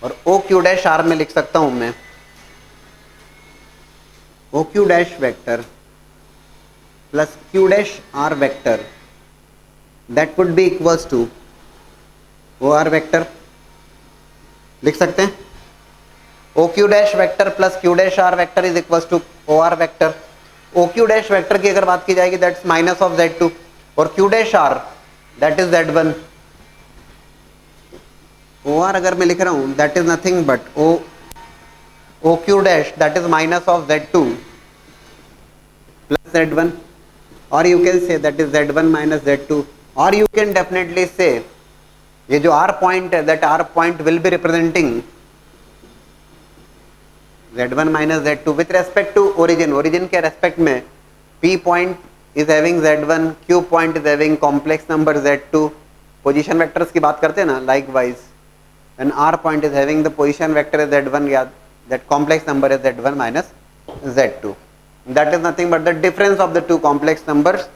और OQ dash R में लिख सकता हूं मैं OQ dash vector plus Q dash R vector, that would be equals to OR vector. लिख सकते हैं OQ dash vector plus Q dash R vector is equals to OR vector. OQ dash vector की अगर बात की जाएगी that's minus of Z2, और Q dash R that is Z1. OR अगर मैं लिख रहा हूं that is nothing but OQ dash that is minus of Z2 plus Z1, और you can say that is Z1 minus Z2, और you can definitely say ये जो R point है that R point will be representing Z1 minus Z2 with respect to origin. Origin के respect में P point is having Z1, Q point is having complex number Z2. Position vectors की बात करते हैं ना, like wise, and R point is having the position vector is Z1, या that complex number is Z1 minus Z2. That is nothing but the difference of the two complex numbers.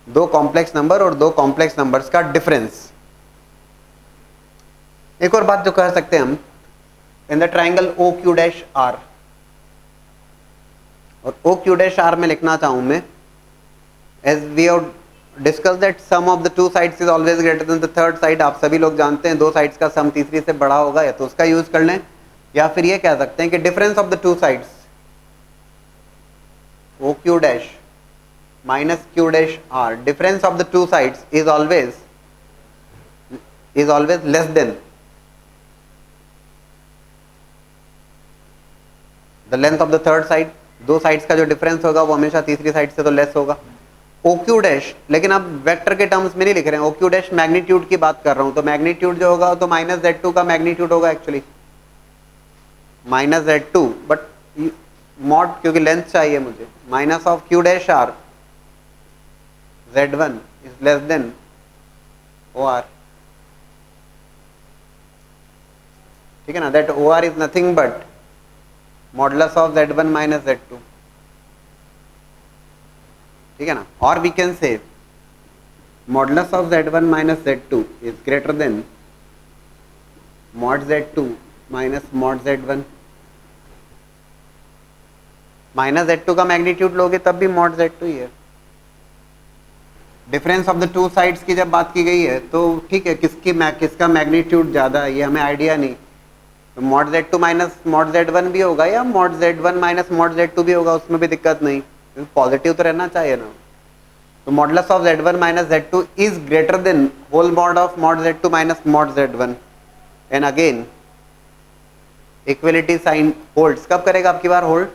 दो complex number और दो complex numbers का difference. एक और बात जो कह सकते हैं हम, in the triangle OQ dash R, और OQ डैश R में लिखना चाहूं मैं, as we have discuss that sum of the two sides is always greater than the third side. आप सभी लोग जानते हैं दो साइड्स का सम तीसरी से बड़ा होगा, या तो उसका यूज कर लें, या फिर ये कह सकते हैं कि difference of the two sides OQ dash minus Q dash R, difference of the two sides is always less than the length of the third side. दो साइड्स का जो डिफरेंस होगा वो हमेशा तीसरी साइड से तो लेस होगा. OQ डैश, लेकिन अब वेक्टर के टर्म्स में नहीं लिख रहे हैं, OQ डैश मैग्नीट्यूड की बात कर रहा हूं, तो मैग्नीट्यूड जो होगा तो माइनस Z2 का मैग्नीट्यूड होगा, actually minus Z2, but mod क्योंकि लेंथ चाहिए मुझे, minus of Q dash R Z1 is less than OR. ठीक है ना, that OR is nothing but modulus of Z1 minus Z2. ठीक है ना, और we can say modulus of Z1 minus Z2 is greater than mod Z2 minus mod Z1. Minus Z2 का magnitude लोगे तब भी मॉड Z2 ही है. Difference of the two sides की जब बात की गई है तो ठीक है, किसका मैग्नीट्यूड ज्यादा है ये हमें आइडिया नहीं, तो mod Z2 minus mod Z1 भी होगा, या mod Z1 minus mod Z2 भी होगा, उसमें भी दिक्कत नहीं, पॉजिटिव तो रहना चाहिए ना. तो modulus of Z1 minus Z2 is greater than whole mod of mod Z2 minus mod Z1. And again equality sign holds. कब करेगा आपकी बार hold?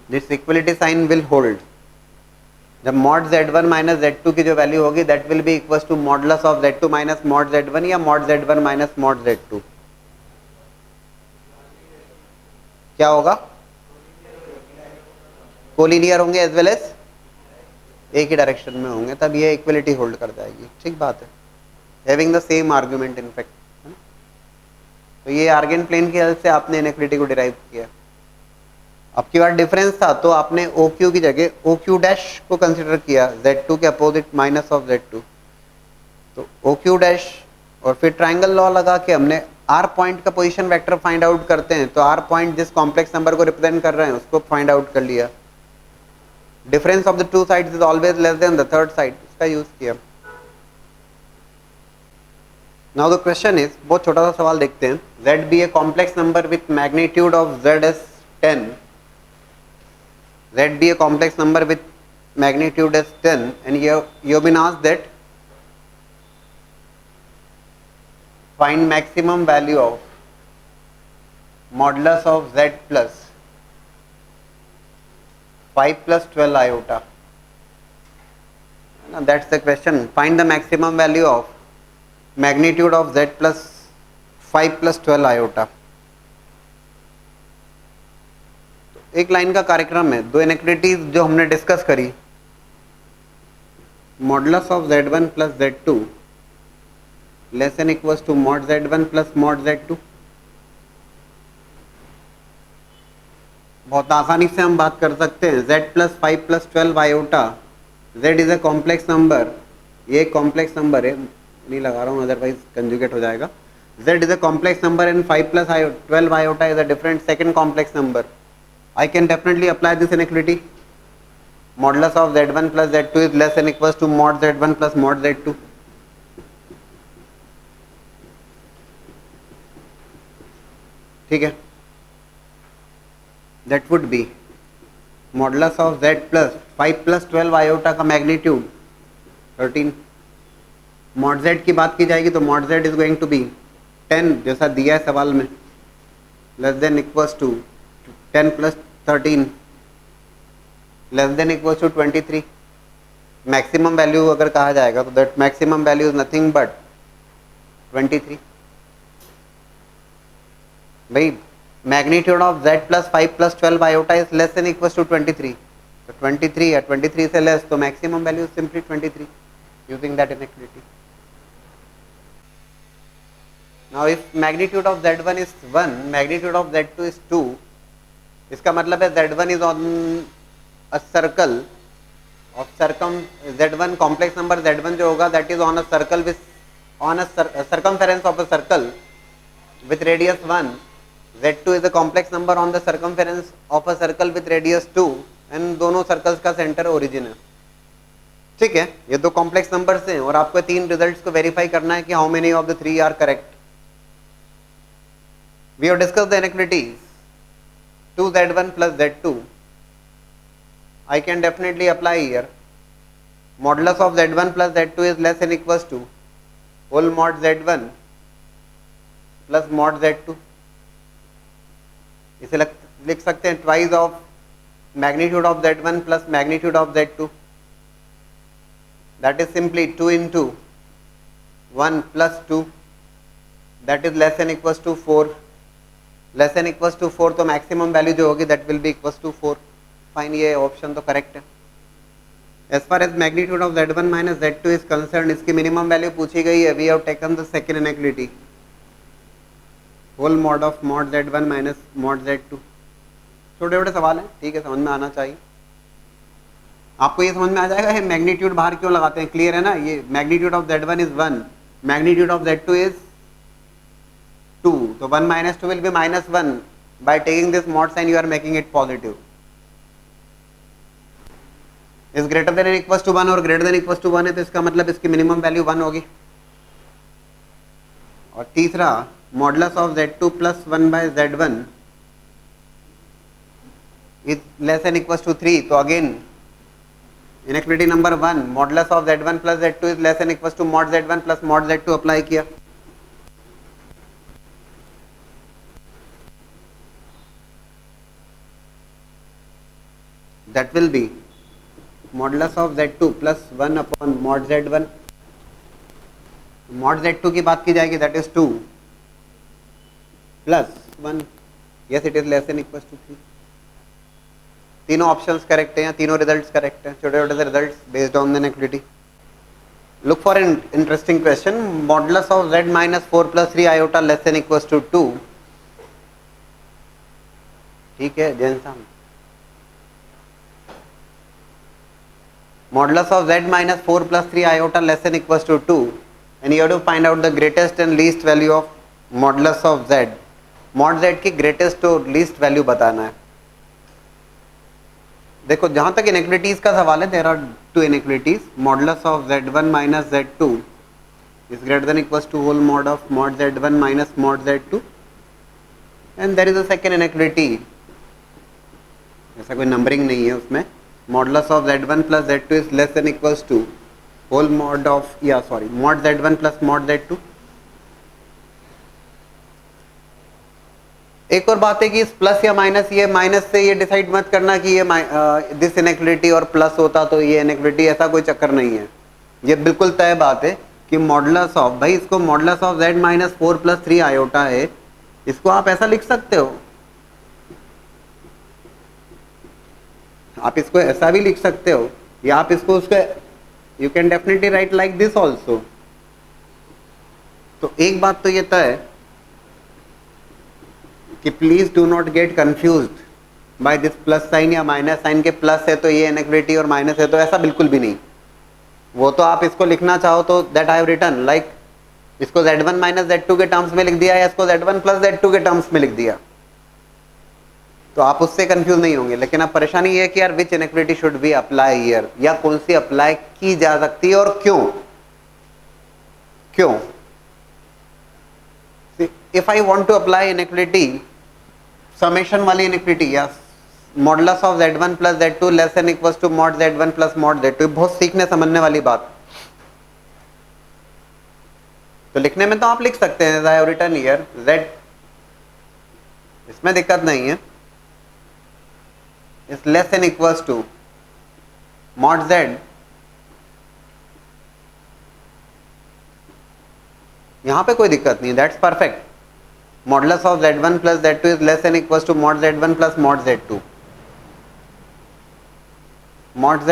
This equality sign will hold जब मॉड Z1 माइनस Z2 की जो value होगी that will be equal to modulus of Z2 minus mod Z1 या mod Z1 minus mod Z2. क्या होगा? कोलिनियर होंगे एज वेल एज एक ही direction में होंगे, तब ये इक्वलिटी होल्ड कर जाएगी. ठीक बात है, having the same argument in fact. तो ये आर्गेन प्लेन की हेल्प से आपने इनइक्वलिटी को डिराइव किया. अब की बार डिफरेंस था तो आपने OQ की जगह OQ डैश को कंसिडर किया, Z2 के अपोजिट माइनस ऑफ Z2, तो OQ डैश, और फिर ट्राइंगल लॉ लगा के हमने आर पॉइंट का पोजीशन वेक्टर फाइंड आउट करते हैं, तो आर पॉइंट जिस कॉम्प्लेक्स नंबर को रिप्रेजेंट कर रहे हैं उसको फाइंड आउट कर लिया। Difference of the two sides is always less than the third side, इसका यूज किया। नाउ द क्वेश्चन इज, बहुत छोटा सा सवाल देखते हैं। z be a complex number with magnitude of z as 10, z be a complex number with magnitude as 10 and you have been asked that find maximum value of modulus of z plus 5 plus 12 iota. Now that's the question. Find the maximum value of magnitude of z plus 5 plus 12 iota. एक line का कार्यक्रम है, दो inequalities जो हमने discuss करी, modulus of z1 plus z2 less than equals to mod z1 plus mod z2। बहुत आसानी से हम बात कर सकते हैं, z plus 5 plus 12 iota, z is a complex number, ये कॉम्प्लेक्स नंबर है, नहीं लगा रहा हूँ अदरवाइज कंजुगेट हो जाएगा। z is a complex number and 5 plus 12 iota is a different second complex number. I can definitely apply this inequality. Modulus of z1 plus z2 is less than equals to mod z1 plus mod z2. ठीक है, that would be modulus of z plus 5 plus 12 iota का magnitude 13। mod z की बात की जाएगी तो mod z is going to be 10 जैसा दिया है सवाल में, less than equals to 10 plus 13 less than equals to 23। Maximum value अगर कहा जाएगा तो that maximum value is nothing but 23। भाई magnitude of z plus 5 plus 12 iota is less than equals to 23, तो 23 या 23 से लेस, तो maximum value is simply 23 using that inequality. Now if magnitude of z1 is 1, magnitude of z2 is 2, इसका मतलब है z1 is on a circle of z1 complex number z1 जो होगा that is on a circle with on a circumference of a circle with radius 1, z2 is a complex number on the circumference of a circle with radius 2 and दोनों circles का centre origin है। ठीक है, ये दो complex numbers हैं और आपको तीन रिजल्ट्स को वेरीफाई करना है कि how many of the three are correct. We have discussed the inequalities 2z1 plus z2, I can definitely apply here. Modulus of z1 plus z2 is less than equals to whole mod z1 plus mod z2। इसे लिख सकते हैं twice of magnitude of z1 plus magnitude of z2, that is simply 2 into 1 plus 2, that is less than equals to 4, less than equals to 4, तो maximum value जो होगी that will be equals to 4। Fine, ये option तो correct है। As far as magnitude of z1 minus z2 is concern, इसकी minimum value पूछी गई है। We have taken the second inequality, whole mod of mod z1 minus mod z2। छोटे छोटे सवाल हैं, ठीक है, समझ में आना चाहिए आपको। ये समझ में आ जाएगा, ये मैग्नीट्यूड बाहर क्यों लगाते हैं, क्लियर है ना। ये magnitude of z1 is 1, magnitude of z2 is 2, so 1 minus 2 will be minus 1. By taking this mod sign you are making it positive. Is greater than or equals to 1 और greater than equals to 1 है, तो इसका मतलब इसकी minimum value 1 होगी। और तीसरा modulus of z2 plus 1 by z1 is less than equals to 3, तो again inequality number 1, modulus of z1 plus z2 is less than equals to mod z1 plus mod z2 apply किया। that will be modulus of z2 plus 1 upon mod z1। mod z2 की बात की जाएगी that is 2 plus 1, yes it is less than equals to 3। तीनों options correct हैं, तीनों results correct हैं, छोटे छोटे से results based on the inequality. Look for an interesting question, modulus of z minus 4 plus 3 iota less than equals to 2। ठीक है जैन साहब, modulus of z minus 4 plus 3 iota less than equals to 2 and you have to find out the greatest and least value of modulus of z, mod z की greatest और least value बताना है। देखो जहां तक इनइक्वालिटीज का सवाल है, there are two inequalities, modulus of z1 minus z2 is greater than equals to whole mod of mod z1 minus mod z2, and there is a second inequality, ऐसा कोई नंबरिंग नहीं है उसमें, modulus of z1 plus z2 is less than equals to whole mod of mod z1 plus mod z2। एक और बात है कि इस प्लस या माइनस, ये माइनस से ये डिसाइड मत करना कि ये दिस इनइक्वालिटी और प्लस होता तो ये इनइक्वालिटी, ऐसा कोई चक्कर नहीं है। ये बिल्कुल तय बात है कि मॉडुलस ऑफ, भाई इसको modulus of z minus 4 plus 3 iota है, इसको आप ऐसा लिख सकते हो, आप इसको ऐसा भी लिख सकते हो, या आप इसको उसके you can definitely write like this also. तो एक बात तो ये तय है कि please do not get confused by this plus sign या माइनस साइन, के प्लस है तो ये इनइक्वालिटी और माइनस है तो ऐसा बिल्कुल भी नहीं। वो तो आप इसको लिखना चाहो तो that I have written, like इसको z1 माइनस z2 के टर्म्स में लिख दिया या इसको z1 प्लस z2 के टर्म्स में लिख दिया, तो आप उससे कंफ्यूज नहीं होंगे। लेकिन अब परेशानी ये है कि यार which inequality should be apply here, या कौन सी अप्लाई की जा सकती है और क्यों क्यों। If I want to apply inequality, summation वाली इनइक्वालिटी, या modulus of z1 plus z2 less than equals to mod z1 plus mod z2, बहुत सीखने समझने वाली बात। तो लिखने में तो आप लिख सकते हैं I have written here z, इसमें दिक्कत नहीं है, is less than equals to mod z, यहां पे कोई दिक्कत नहीं है, that's perfect. Modulus of z1 plus z2 is less than equals to mod z1 plus mod z2, mod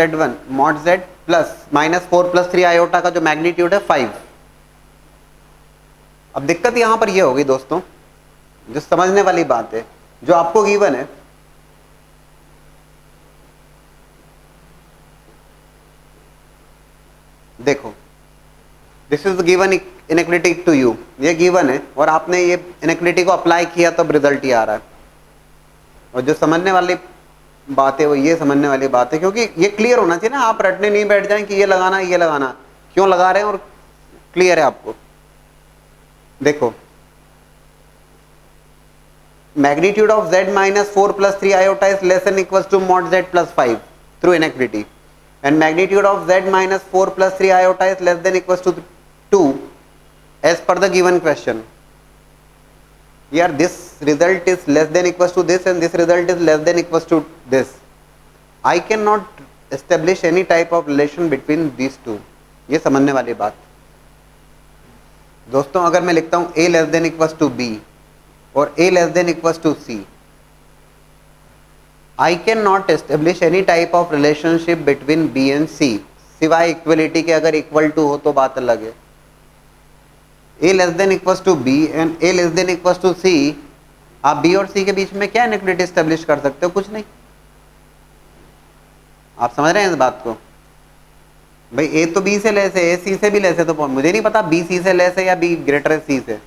z plus minus 4 plus 3 iota का जो मैग्नीट्यूड है 5। अब दिक्कत यहां पर ये होगी दोस्तों, जो समझने वाली बात है, जो आपको गिवन है, देखो this is given inequality to you, ये गिवन है और आपने ये इनइक्वालिटी को अप्लाई किया तब रिजल्ट ही आ रहा है। और जो समझने वाली बात है वो ये समझने वाली बात है, क्योंकि ये क्लियर होना चाहिए ना, आप रटने नहीं बैठ जाएं कि ये लगाना ये लगाना, क्यों लगा रहे हैं और क्लियर है आपको। देखो magnitude of z minus 4 plus 3 iota is less than equals to mod z plus 5 through inequality, and magnitude of z minus 4 plus 3 iota is less than equals to 2 as per the given question. Here this result is less than equals to this and this result is less than equals to this. I cannot establish any type of relation between these two. ये समझने वाली बात दोस्तों। अगर मैं लिखता हूँ a less than equals to b और a less than equals to c, I cannot establish any type of relationship between B and C, सिवाय इक्वलिटी के, अगर इक्वल टू हो तो बात अलग है। A less than equals to B and A less than equals to C, आप B और C के बीच में क्या इक्वलिटी एस्टेब्लिश कर सकते हो? कुछ नहीं। आप समझ रहे हैं इस बात को? भाई A तो B से लेस है, A C से भी लेस है, तो मुझे नहीं पता B C से लेस है या B ग्रेटर है C से।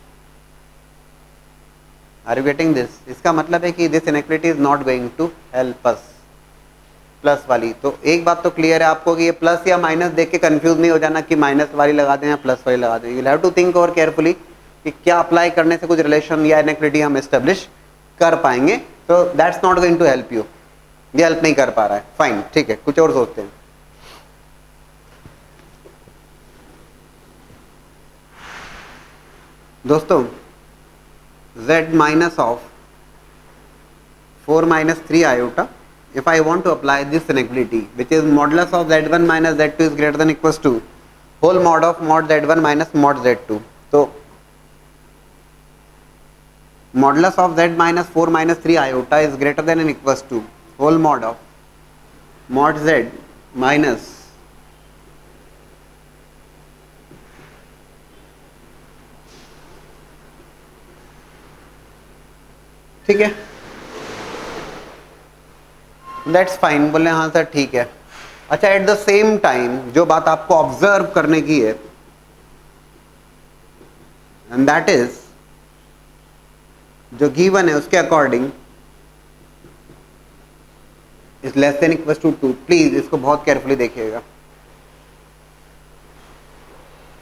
Are you getting this? इसका मतलब है कि this inequality is not going to help us, plus वाली। तो एक बात तो क्लियर है आपको कि ये प्लस या माइनस देख के कंफ्यूज नहीं हो जाना कि माइनस वाली लगा दें या प्लस वाली लगा दें। You will have to think over carefully कि क्या अप्लाई करने से कुछ रिलेशन या इनइक्वालिटी हम एस्टेब्लिश कर पाएंगे। तो that's not going to help you, ये हेल्प नहीं कर पा रहा है, फाइन, ठीक है, कुछ और सोचते हैं। दोस्तों z minus of 4 minus 3 iota, if I want to apply this inequality which is modulus of z1 minus z2 is greater than equals to whole mod of mod z1 minus mod z2, तो modulus of z minus 4 minus 3 iota is greater than and equals to whole mod of mod z minus ठीक है, that's fine, बोले हाँ sir ठीक है। अच्छा, eight the same time जो बात आपको ऑब्जर्व करने की है, एंड दैट इज जो गिवन है उसके according is less than equal to 2। Please इसको बहुत केयरफुली देखिएगा।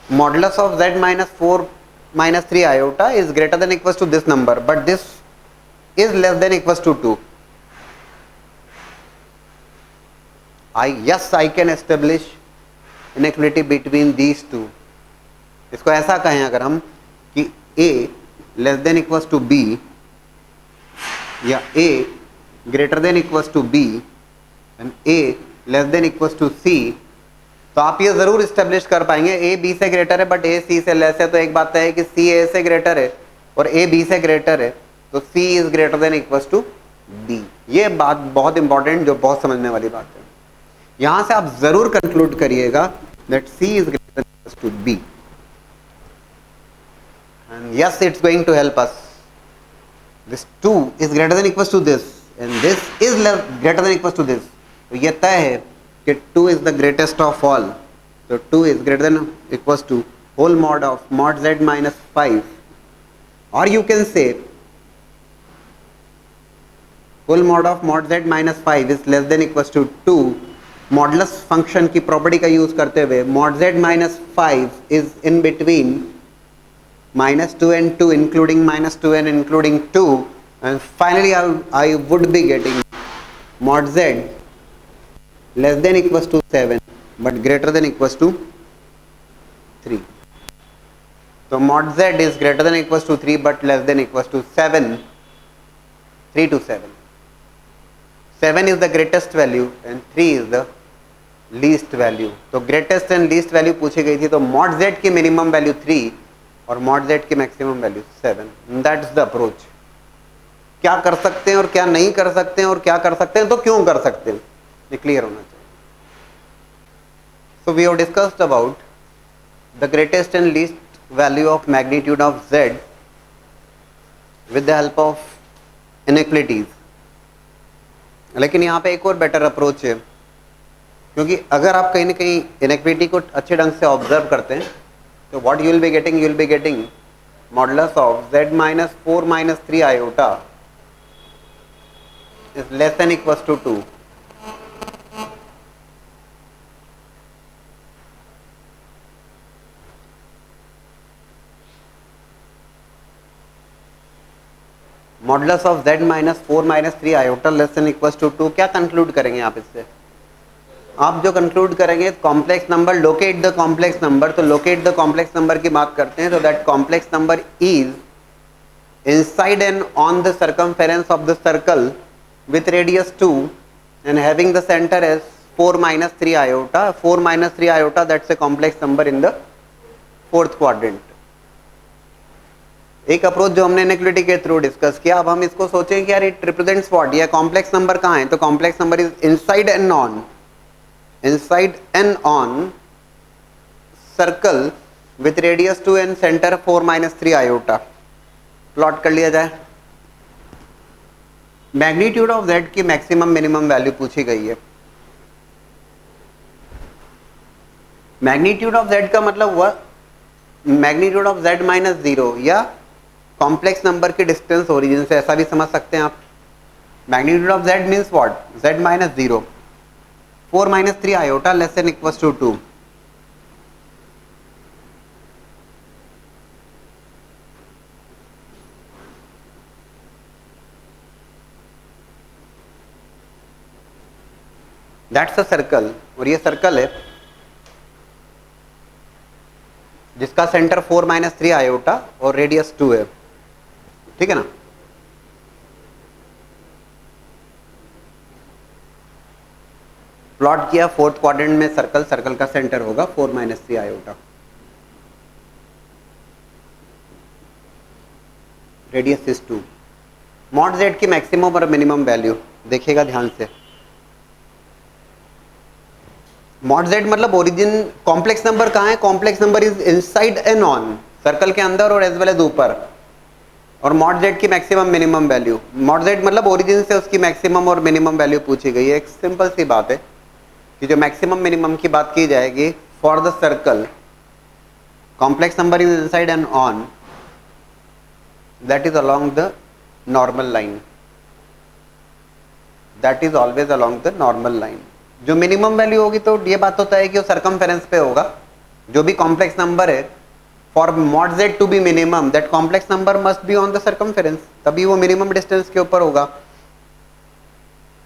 Modulus of z minus 4 minus 3 iota is greater than equal to this number, but this is less than equal to 2। I can establish inequality between these two। इसको ऐसा कहें अगर हम कि A less than equals to B या A greater than equals to B and A less than equals to C, तो आप ये जरूर इस्टेब्लिश कर पाएंगे A B से ग्रेटर है बट A C से लेस है, तो एक बात है कि C A से ग्रेटर है और A B से ग्रेटर है, तो C is greater than equals to B। ये बात बहुत इंपॉर्टेंट, जो बहुत समझने वाली बात है। यहां से आप जरूर कंक्लूड करिएगा that C is greater than equals to B and yes it's going to help us। this 2 is greater than equals to this and this is greater than equals to this, तो ये तय है कि 2 is the greatest of all, तो 2 is greater than equals to whole mod of mod z minus 5, or you can say whole mod of mod z minus 5 is less than equals to 2। Modulus function की property का use करते हुए mod z minus 5 is in between minus 2 and 2 including minus 2 and including 2, and finally I would be getting mod z less than equals to 7 but greater than equals to 3। तो mod z is greater than equals to 3 but less than equals to 7, 3 to 7। 7 is the greatest value and 3 is the least value। तो greatest and least value पूछी गई थी, तो mod z की minimum value 3 और mod z की maximum value 7। That's the approach. क्या कर सकते हैं और क्या नहीं कर सकते हैं, और क्या कर सकते हैं तो क्यों कर सकते हैं, ये क्लियर होना चाहिए। So we have discussed about the greatest and least value of magnitude of z with the help of inequalities. लेकिन यहाँ पे एक और बेटर अप्रोच है, क्योंकि अगर आप कहीं ना कहीं इनइक्वालिटी को अच्छे ढंग से ऑब्जर्व करते हैं तो what you will be getting modulus of z minus 4 minus 3 iota is less than equals to 2। Modulus of z minus 4 minus 3 iota less than equals to 2, क्या कंक्लूड करेंगे आप इससे? आप जो कंक्लूड करेंगे complex number, locate the complex number. तो locate the complex number की बात करते हैं, तो that complex number is inside and on the circumference of the circle with radius 2 and having the centre as 4 minus 3 iota। 4 minus 3 iota that's a complex number in the fourth quadrant. एक approach जो हमने inequality के through discuss किया। अब हम इसको सोचें कि यार इट रिप्रेजेंट्स व्हाट, या कॉम्प्लेक्स नंबर कहाँ है, तो complex number is inside and on, inside and on circle with radius 2 and center 4 minus 3 iota। Plot कर लिया जाए। मैग्नीट्यूड ऑफ z की मैक्सिमम मिनिमम वैल्यू पूछी गई है। मैग्नीट्यूड ऑफ z का मतलब हुआ मैग्नीट्यूड ऑफ z माइनस 0 या कॉम्प्लेक्स नंबर की डिस्टेंस ओरिजिन से, ऐसा भी समझ सकते हैं आप। Magnitude of z means what, z minus 0, 4 minus 3 iota less than equals to 2। That's a circle, और ये सर्कल है जिसका सेंटर 4 minus 3 iota और रेडियस 2 है, ठीक है ना। प्लॉट किया फोर्थ क्वाड्रेंट में सर्कल, सर्कल का सेंटर होगा 4 minus 3 iota, radius is 2। Mod z की मैक्सिमम और मिनिमम वैल्यू देखिएगा ध्यान से। मॉड z मतलब ओरिजिन, कॉम्प्लेक्स नंबर कहाँ है, complex number is inside and on, circle के अंदर और एज वेल एज ऊपर। और मॉड z की maximum minimum value, mod z मतलब ओरिजिन से उसकी मैक्सिमम और मिनिमम वैल्यू पूछी गई है। एक सिंपल सी बात है कि जो मैक्सिमम मिनिमम की बात की जाएगी for the circle, complex number is inside and on, that is along the normal line, that is always along the normal line. जो मिनिमम वैल्यू होगी तो ये बात होता है कि वो सरकमफेरेंस पे होगा। जो भी कॉम्प्लेक्स नंबर है, for mod z to be minimum that complex number must be on the circumference, तभी वो मिनिमम डिस्टेंस के ऊपर होगा,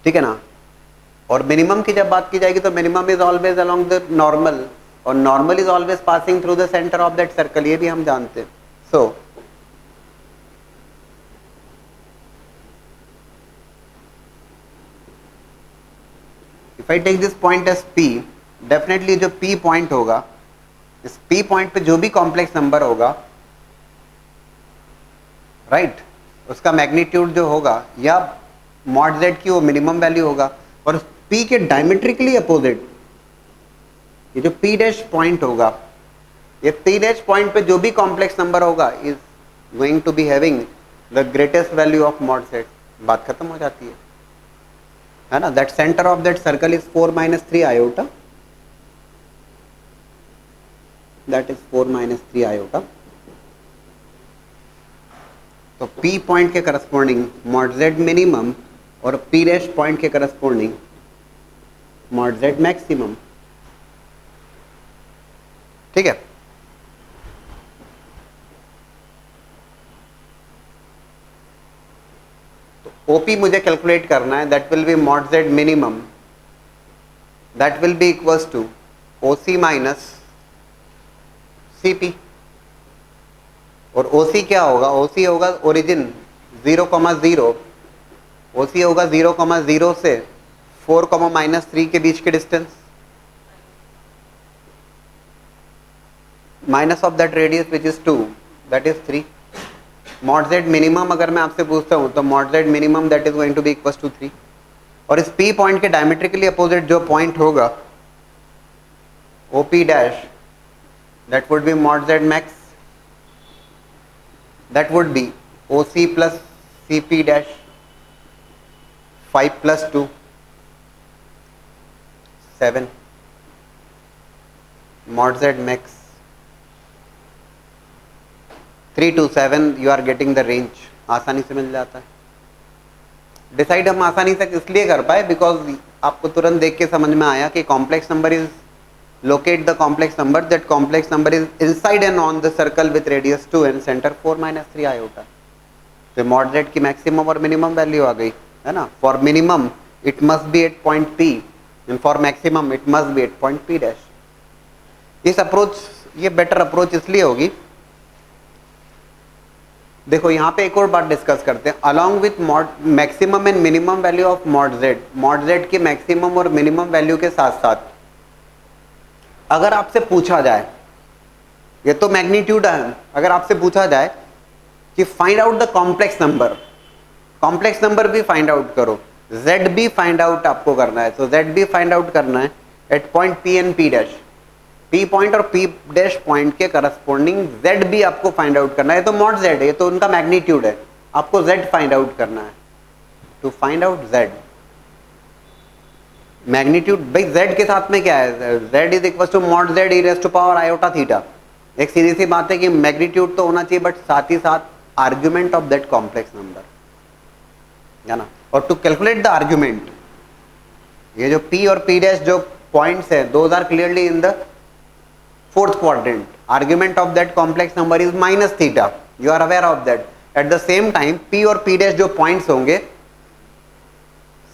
ठीक है ना। और मिनिमम की जब बात की जाएगी तो minimum is always along the normal, और normal is always passing through the centre of that circle, ये भी हम जानते हैं। So if I take this point as P, definitely जो P पॉइंट होगा, इस P पॉइंट पे जो भी कॉम्प्लेक्स नंबर होगा, राइट, उसका मैग्नीट्यूड जो होगा या मॉड जेड की वो मिनिमम वैल्यू होगा। और P के डायमेट्रिकली अपोजिट ये जो P डैश पॉइंट होगा, ये P डैश पॉइंट पे जो भी कॉम्प्लेक्स नंबर होगा is going to be having the greatest value of mod z. बात खत्म हो जाती है ना। That centre of that circle is 4 - 3 iota, that is 4 - 3 iota. तो P पॉइंट के करस्पॉन्डिंग मॉड जेड मिनिमम और P डैश पॉइंट के करस्पॉन्डिंग मॉड जेड मैक्सिमम, ठीक है। तो OP मुझे कैलकुलेट करना है, that will be mod Z minimum, that will be equals to OC minus CP। और OC क्या होगा, OC होगा ओरिजिन 0,0, OC होगा 0,0 से 4, -3 के बीच के distance, minus of that radius which is 2, that is 3। Mod Z minimum अगर मैं आपसे पूछता हूं तो mod Z minimum that is going to be equal to 3। और इस P पॉइंट के डायमेट्रिकली अपोजिट जो पॉइंट होगा OP dash, that would be mod z max, that would be OC plus CP dash 5 plus 2 7 mod Z max 3 to 7 you are getting the range, आसानी से मिल जाता है। Decide हम आसानी से इसलिए कर पाए बिकॉज आपको तुरंत देख के समझ में आया कि complex number is locate the complex number, that complex number is inside and on the circle with radius 2 and center 4 - 3 iota। तो mod z की मैक्सिमम और मिनिमम वैल्यू आ गई है ना। For minimum it must be at point P and for maximum it must be at point P dash. इस approach, ये better approach इसलिए होगी, देखो यहाँ पे एक और बात डिस्कस करते हैं। Along with maximum and minimum value of mod Z के मैक्सिमम और मिनिमम वैल्यू के साथ साथ अगर आपसे पूछा जाए, ये तो मैग्नीट्यूड है, अगर आपसे पूछा जाए कि find out the complex number भी फाइंड आउट करो, जेड भी फाइंड आउट आपको करना है, तो जेड भी फाइंड आउट करना है at point P and P dash. P point और P डैश पॉइंट के करस्पॉन्डिंग जेड भी आपको फाइंड आउट करना है। तो मॉड जेड है, तो उनका मैग्नीट्यूड है, आपको जेड फाइंड आउट करना है। To find out Z magnitude, भाई z के साथ में क्या है, z is equal to mod z e raise to power iota theta. एक सीधी सी बात है कि मैग्नीट्यूड तो होना चाहिए बट साथ ही साथ argument of that complex number, है ना। और टू कैलकुलेट द आर्ग्यूमेंट, ये जो P और P डैश जो पॉइंट्स है those are clearly in the fourth quadrant. Argument of that complex number is minus theta, you are aware of that. At the same time P और P dash जो points होंगे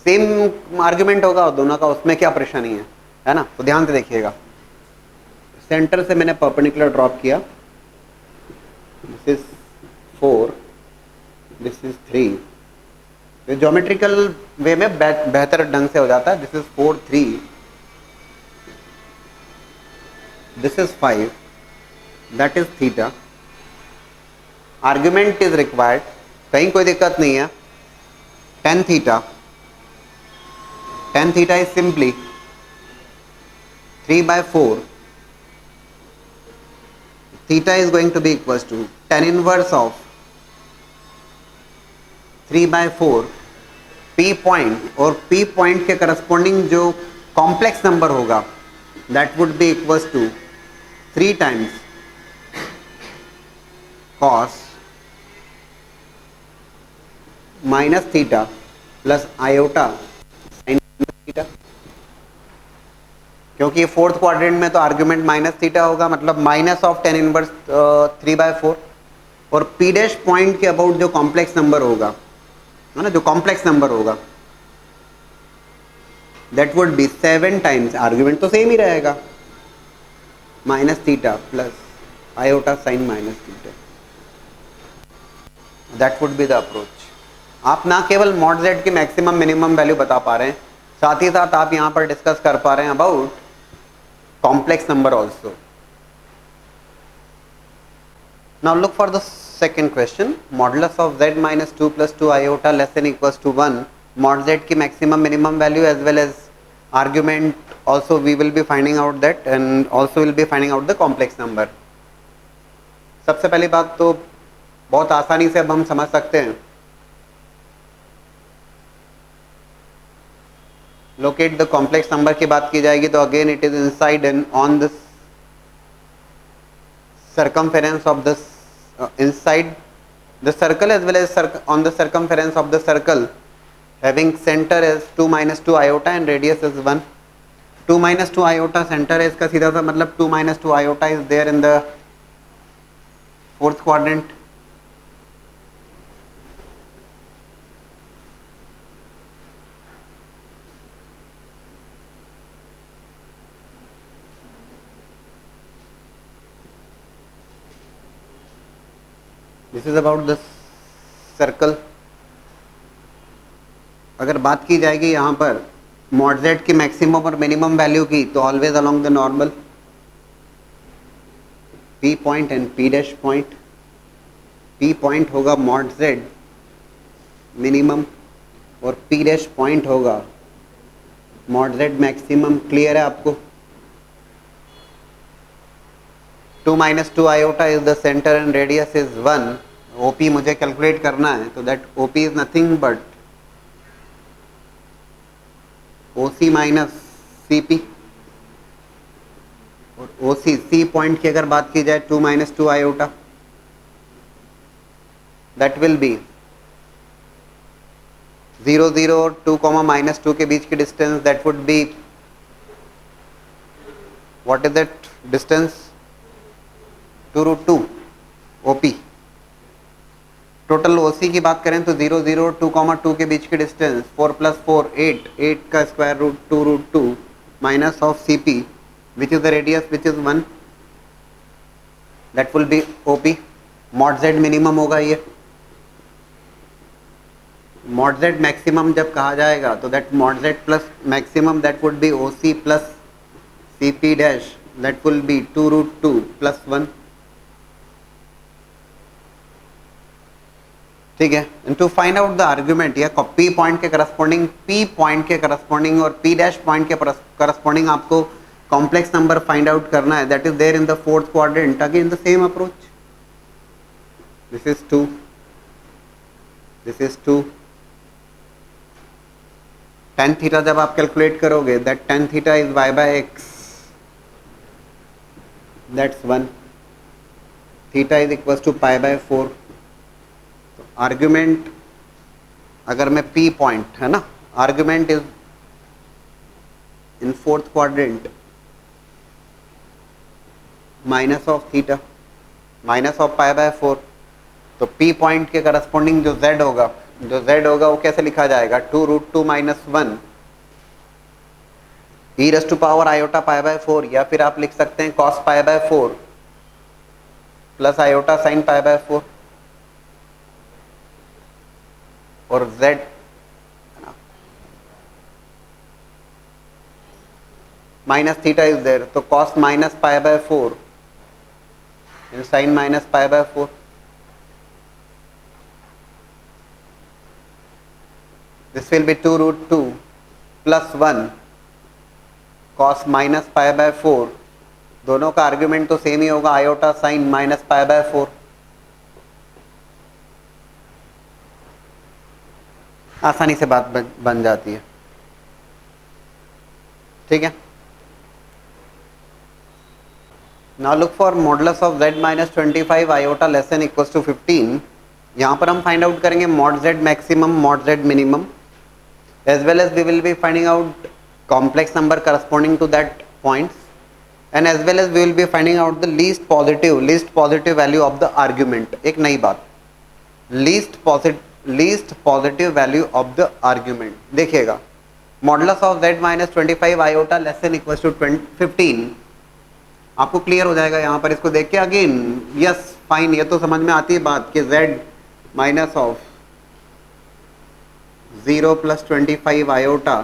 same argument होगा दोनों का, उसमें क्या परेशानी है ना। तो ध्यान से देखिएगा, सेंटर से मैंने परपेंडिकुलर ड्रॉप किया, दिस इज 4, दिस इज 3, तो ज्योमेट्रिकल वे में बेहतर ढंग से हो जाता है। This is 4 3, this is 5, that is theta. Argument is required, कहीं कोई दिक्कत नहीं है। tan theta, tan theta is simply 3/4, theta is going to be equals to tan inverse of 3/4 P point, और P पॉइंट के करस्पॉन्डिंग जो complex number होगा that would be equals to 3 times cos minus theta plus iota sine theta, क्योंकि ये fourth quadrant में तो argument minus theta होगा, मतलब माइनस ऑफ टेन इनवर्स 3/4। और पी डैश पॉइंट के अबाउट जो कॉम्प्लेक्स नंबर होगा, है ना, जो कॉम्प्लेक्स नंबर होगा that would B 7 times, argument तो सेम ही रहेगा, minus theta plus iota sign minus theta. That would be the approach. आप ना केवल मॉड जेड की मैक्सिमम मिनिमम वैल्यू बता पा रहे हैं, साथ ही साथ आप यहाँ पर डिस्कस कर पा रहे हैं about complex number also. Now look for the second question. Modulus of z minus 2 plus 2 iota less than equals to 1. Mod z की maximum minimum value as well as argument also we will be finding out that, and also will be finding out the complex number. सबसे पहली बात तो बहुत आसानी से अब हम समझ सकते हैं, लोकेट द कॉम्प्लेक्स नंबर की बात की जाएगी तो again it is inside and on the circumference of this inside the circle as well as on the circumference of the circle, having center as 2 minus 2 iota and radius is 1. 2 minus 2 iota center है, इसका सीधा सा मतलब 2 minus 2 iota is there in the fourth quadrant. This is about the circle. अगर बात की जाएगी यहाँ पर मॉड जेड की मैक्सिमम और मिनिमम वैल्यू की, तो always along the normal P point and P dash point. P point होगा मॉड जेड मिनिमम और पी डैश पॉइंट होगा मॉड जेड मैक्सिमम। क्लियर है आपको? 2 minus 2 iota is the center and radius is 1. OP मुझे calculate करना है, तो that OP is nothing but OC minus CP। और OC C पॉइंट की अगर बात की जाए 2 minus 2 iota, that will B 0 0 और 2 minus 2 के बीच की distance, that would be what is that distance 2√2 OP। Total OC की बात करें तो 0 0 2 2 के बीच की डिस्टेंस 4 + 4 8, 8 का square root 2√2 minus of CP which is the radius which is 1, that will be OP। Mod Z minimum होगा ये। मॉड जेड मैक्सिमम जब कहा जाएगा तो that mod Z plus maximum that would be OC plus CP dash, that will be 2√2 + 1। ठीक है, and to find out the argument या P point के करस्पॉन्डिंग, पी पॉइंट के करस्पॉन्डिंग और पी डैश पॉइंट के करस्पॉन्डिंग आपको complex number find out करना है, that is there in the fourth quadrant. Again the same approach, this is 2, this is 2। tan theta जब आप calculate करोगे that tan theta is y/x, that's 1। Theta is equal to π/4। Argument अगर मैं P point है ना, argument is in fourth quadrant minus of theta minus of π/4, तो P point के corresponding जो z होगा, वो कैसे लिखा जाएगा 2√2 - 1 e⁻i π/4, या फिर आप लिख सकते हैं cos π/4 प्लस आयोटा साइन π/4 और z minus theta is there, तो cos minus π/4 and sine minus π/4। This will be 2√2 + 1 cos minus π/4, दोनों का आर्ग्यूमेंट तो सेम ही होगा, आयोटा साइन माइनस π/4। आसानी से बात बन जाती है। ठीक है, now look for modulus of z - 25 iota less than equals to 15। यहाँ पर हम फाइंड आउट करेंगे mod z maximum, mod z minimum, as well as we will be finding out complex number corresponding to that points, and as well as we will be finding out the least positive value of the argument. एक नई बात, least positive value of the argument. देखिएगा, modulus of z minus 25 iota less than equal to 15, आपको clear हो जाएगा यहाँ पर इसको देख के. अगेन यस फाइन, ये तो समझ में आती है बात कि z minus of 0 plus 25 iota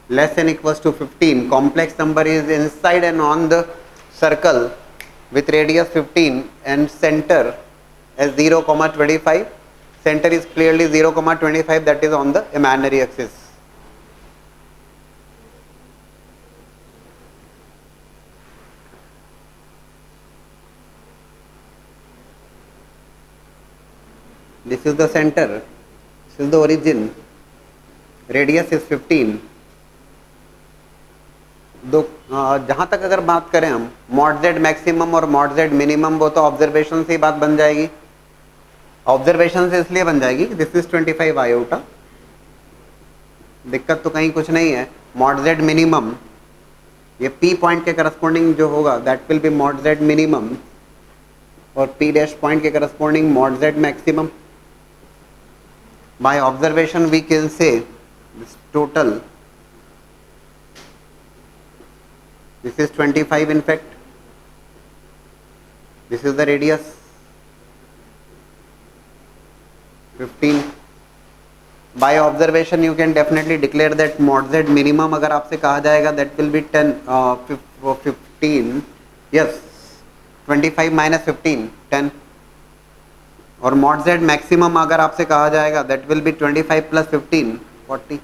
less than equals to 15, complex number is inside and on the circle with radius 15 and center as 0 comma 25. Center is clearly 0 comma 25, that is on the imaginary axis. This is the center, this is the origin, radius is 15. दो जहाँ तक अगर बात करें हम mod z maximum और mod z minimum, वो तो ऑब्जर्वेशन से ही बात बन जाएगी. ऑब्जर्वेशन से इसलिए बन जाएगी, दिस इज 25 आयोटा, दिक्कत तो कहीं कुछ नहीं है. मॉड z मिनिमम ये p पॉइंट के करस्पॉन्डिंग जो होगा that will be mod z minimum, और p डैश पॉइंट के corresponding mod z maximum. By observation we can say this total, this is 25 in fact, this is the radius 15. By observation you can definitely declare that mod z minimum अगर आपसे कहा जाएगा that will be 15, yes 25 minus 15 10, और mod z maximum अगर आपसे कहा जाएगा that will B 25 plus 15 40.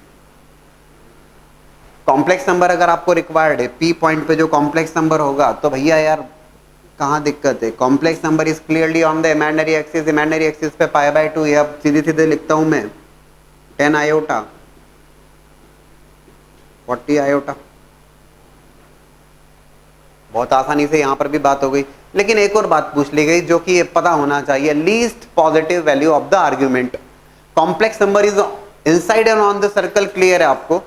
Complex number अगर आपको रिक्वायर्ड है p पॉइंट पे जो कॉम्प्लेक्स नंबर होगा, तो भैया यार कहाँ दिक्कत है, complex number is clearly on the imaginary axis. Imaginary axis पे π/2, ये अब सीधे सीधे लिखता हूँ मैं 10 आयोटा 40 आयोटा, बहुत आसानी से यहाँ पर भी बात हो गई. लेकिन एक और बात पूछ ली गई जो कि ये पता होना चाहिए, least positive value of the argument. Complex number is inside and on the circle, clear है आपको,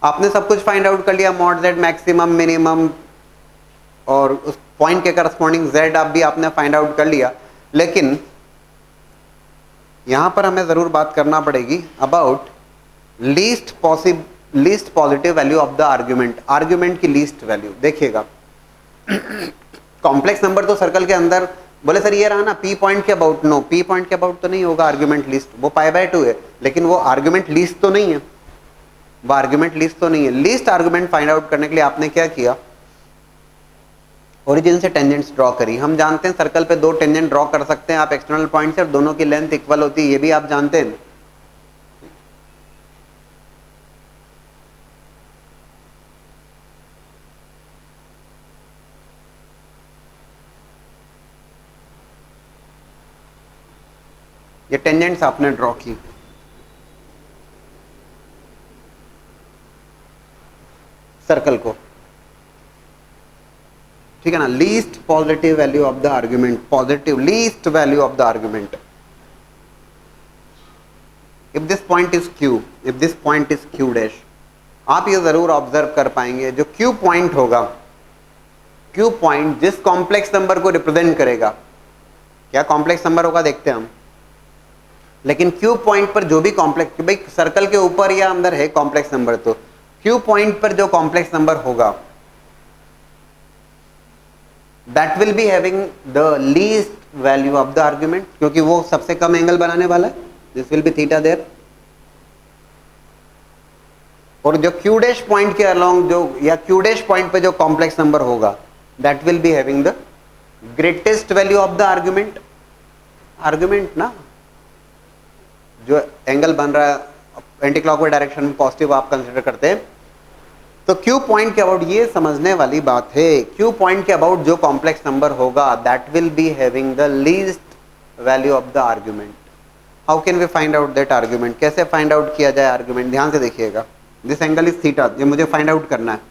आपने सब कुछ फाइंड आउट कर लिया, मॉड z मैक्सिमम मिनिमम और उस पॉइंट के करस्पॉन्डिंग z आप भी आपने फाइंड आउट कर लिया. लेकिन यहां पर हमें जरूर बात करना पड़ेगी about least positive value of the argument. Argument की लीस्ट वैल्यू देखिएगा, कॉम्प्लेक्स नंबर तो सर्कल के अंदर, बोले सर ये रहा ना p पॉइंट के अबाउट, नो p पॉइंट के अबाउट तो नहीं होगा आर्ग्यूमेंट लिस्ट, वो π/2 है, लेकिन वो आर्ग्यूमेंट लिस्ट तो नहीं है, वो आर्ग्यूमेंट लिस्ट तो नहीं है. लीस्ट आर्ग्यूमेंट फाइंड आउट करने के लिए आपने क्या किया, ओरिजिन से टेंजेंट्स ड्रॉ करी. हम जानते हैं सर्कल पे दो टेंजेंट ड्रॉ कर सकते हैं आप एक्सटर्नल पॉइंट से, और दोनों की लेंथ इक्वल होती है, ये भी आप जानते हैं. ये टेंजेंट्स आपने ड्रॉ की, सर्कल को, ठीक है ना. Least positive value of the argument, positive least value of the argument. If this point is q, if this point is q dash, आप ये जरूर ऑब्जर्व कर पाएंगे जो q पॉइंट होगा, q पॉइंट जिस कॉम्प्लेक्स नंबर को रिप्रेजेंट करेगा, क्या कॉम्प्लेक्स नंबर होगा देखते हैं हम. लेकिन Q पॉइंट पर जो भी कॉम्प्लेक्स, भाई सर्कल के ऊपर या अंदर है कॉम्प्लेक्स नंबर, तो Q पॉइंट पर जो कॉम्प्लेक्स नंबर होगा that will be having the least value of the argument, क्योंकि वो सबसे कम एंगल बनाने वाला है, this will be theta there. और जो Q डैश पॉइंट के अलोंग जो, या Q डैश पॉइंट पे जो कॉम्प्लेक्स नंबर होगा that will be having the greatest value of the argument. Argument ना जो एंगल बन रहा है एंटी क्लॉकवाइज डायरेक्शन में पॉजिटिव आप कंसीडर करते हैं, तो Q पॉइंट के अबाउट ये समझने वाली बात है, Q पॉइंट के अबाउट जो कॉम्प्लेक्स नंबर होगा that will be having the least value of the argument. How can we find out that argument, कैसे फाइंड आउट किया जाए आर्ग्यूमेंट, ध्यान से देखिएगा. दिस एंगल इज थीटा, ये मुझे फाइंड आउट करना है,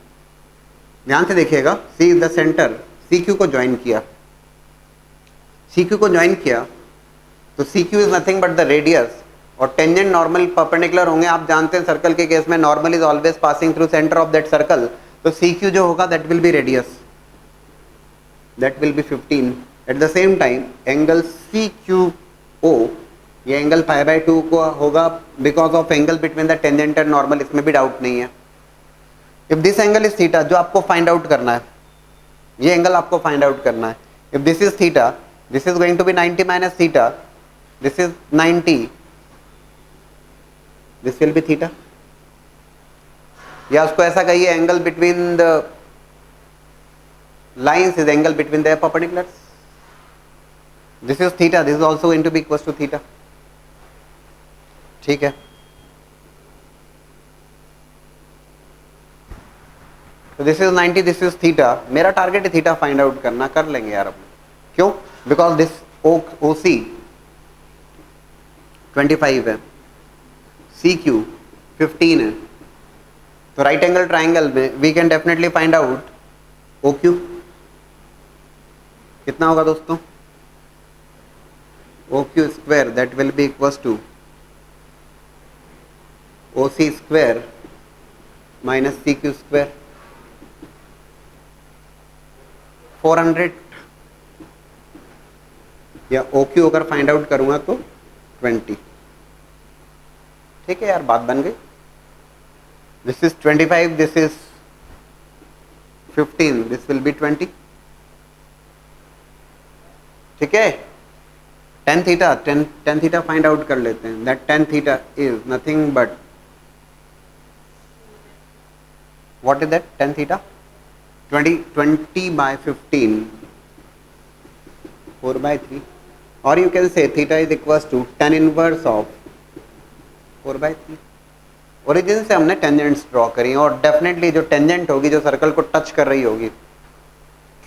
ध्यान से देखिएगा. C is the centre, CQ को ज्वाइन किया, CQ को ज्वाइन किया तो C Q is nothing but the radius, और टेंजेंट नॉर्मल परपेंडिकुलर होंगे, आप जानते हैं सर्कल के केस में normal is always passing through centre of that circle, तो सी क्यू जो होगा that will be radius, that will be 15। At the same time angle C Q O, ये एंगल पाई बाय 2 को होगा because of angle between the tangent and normal, इसमें भी doubt नहीं है। If this angle is theta, जो आपको find out करना है, ये एंगल आपको फाइंड आउट करना है। If this is theta, this is going to be 90 minus theta, this is 90, this will be theta. या उसको ऐसा कहिए, angle between the lines is angle between the perpendiculars. This is theta, this is also going to be equal to theta. ठीक है, तो this is 90, this is theta. मेरा target है theta find out करना, कर लेंगे यार अपने, क्यों? बिकॉज दिस ओ सी 25 है, सी क्यू 15 है, तो राइट एंगल ट्राइंगल में we can definitely find out O Q. कितना होगा दोस्तों? O Q square that will be equal to O C square minus C Q square, 400, या ओ क्यू अगर find out करूंगा तो 20। ठीक है यार, बात बन गई। This is 25, this is 15, this will be 20। ठीक है, tan theta, tan theta find out कर लेते हैं। That tan theta is nothing but, what is that tan theta? 20 by 15, 4/3, और you can say theta is equals to tan inverse of 4/3। Origin से हमने tangents draw करी और definitely जो tangent होगी, जो सर्कल को टच कर रही होगी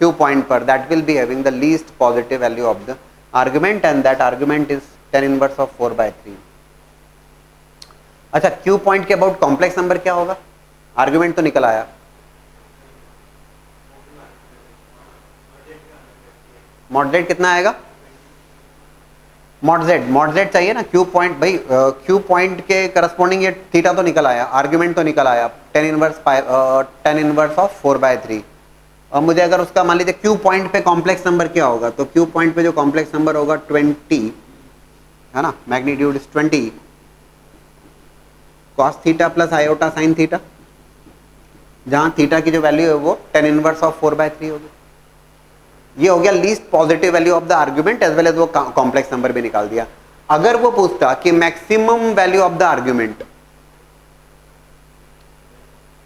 क्यू पॉइंट पर, that will be having the least positive value of the argument, and that argument is tan inverse of 4/3। अच्छा, क्यू पॉइंट के अबाउट कॉम्प्लेक्स नंबर क्या होगा? आर्गुमेंट तो निकल आया, मॉड जेड कितना आएगा? मॉड जेड चाहिए ना, क्यू पॉइंट भाई, क्यू पॉइंट के करस्पॉन्डिंग ये थीटा तो निकल आया, आर्गुमेंट तो निकल आया, tan इनवर्स ऑफ 4/3। और मुझे अगर उसका मान लीजिए क्यू पॉइंट पे कॉम्प्लेक्स नंबर क्या होगा, तो क्यू पॉइंट पे जो कॉम्प्लेक्स नंबर होगा 20 है ना, magnitude is 20 cos theta plus iota sine theta, जहां थीटा की जो वैल्यू है वो tan इनवर्स ऑफ 4/3 होगी। ये हो गया least positive value of the argument, as well as वो कॉम्प्लेक्स नंबर भी निकाल दिया। अगर वो पूछता कि maximum value of the argument,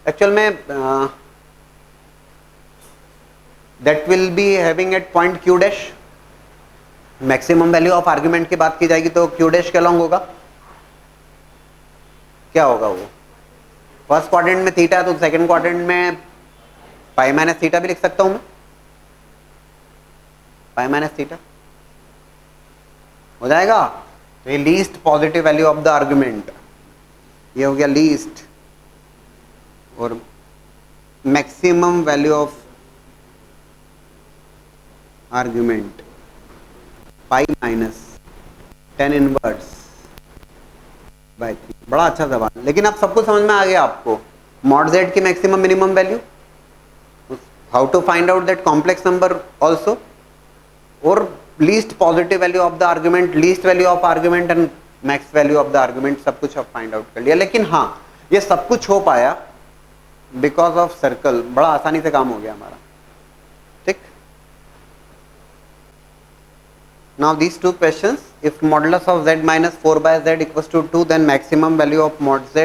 actual में that will be having at point Q dash, maximum value of argument की बात की जाएगी तो क्यू डैश के लॉन्ग होगा, क्या होगा वो? फर्स्ट क्वाड्रेंट में थीटा है तो सेकंड क्वाड्रेंट में पाई माइनस थीटा भी लिख सकता हूं मैं, पाई माइनस थीटा हो जाएगा। तो ये least positive value of the argument, ये हो गया लीस्ट, और maximum value of argument pi minus tan inverse by 3। बड़ा अच्छा सवाल, लेकिन अब सब कुछ समझ में आ गया आपको। मॉड जेड की maximum minimum value, how to find out that complex number also, और least positive value of the argument, least value of argument and max value of the argument, सब कुछ अब फाइंड आउट कर लिया। लेकिन हाँ, ये सब कुछ हो पाया बिकॉज ऑफ सर्कल, बड़ा आसानी से काम हो गया हमारा। ठीक, now these two questions, if modulus of z minus 4/z equals to 2, then maximum value of mod z,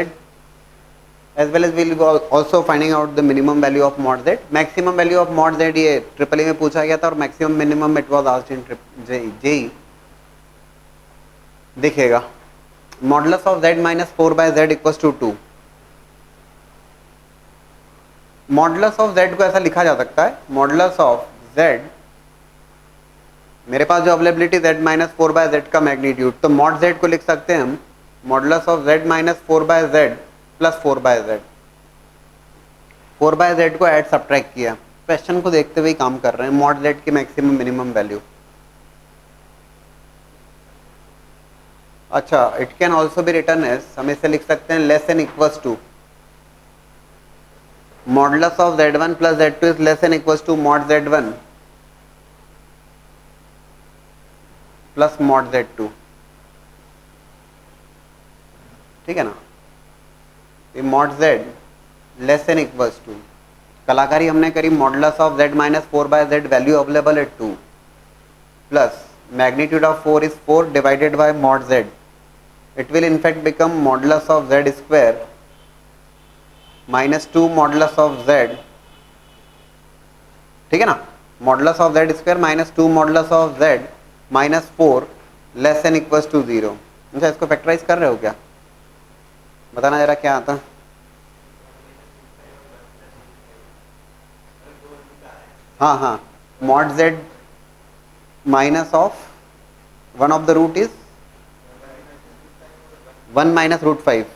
as well as we will be also finding out the minimum value of mod z। maximum value of mod z ये triple E में पूछा गया था, और maximum minimum it was asked in JEE। देखिएगा, modulus of z minus 4/z equals to 2, modulus of z को ऐसा लिखा जा सकता है, modulus of z, मेरे पास जो अवेलेबिलिटी z माइनस 4/z का मैग्नीट्यूड, तो मॉड z को लिख सकते हैं हम modulus of z minus 4/z plus 4/z। 4/z को ऐड सब्ट्रैक्ट किया, क्वेश्चन को देखते हुए काम कर रहे हैं। मॉड z की मैक्सिमम मिनिमम वैल्यू, अच्छा, it can also be written as, हम इसे लिख सकते हैं less N equals to modulus of z1 plus z2 is less N equals to mod z1 plus mod z2। ठीक है ना, ये mod z less N equals to, कलाकारी हमने करी modulus of z minus 4 by z value available at 2 plus magnitude of 4 is 4 divided by mod z, it will in fact become modulus of z square minus 2 modulus of z, ठीक है ना, modulus of z square minus 2 modulus of z minus 4 less than equals to 0। अच्छा, इसको factorise कर रहे हो क्या, बताना जरा क्या आता। हाँ हाँ, mod z minus of one of the root is 1 minus root 5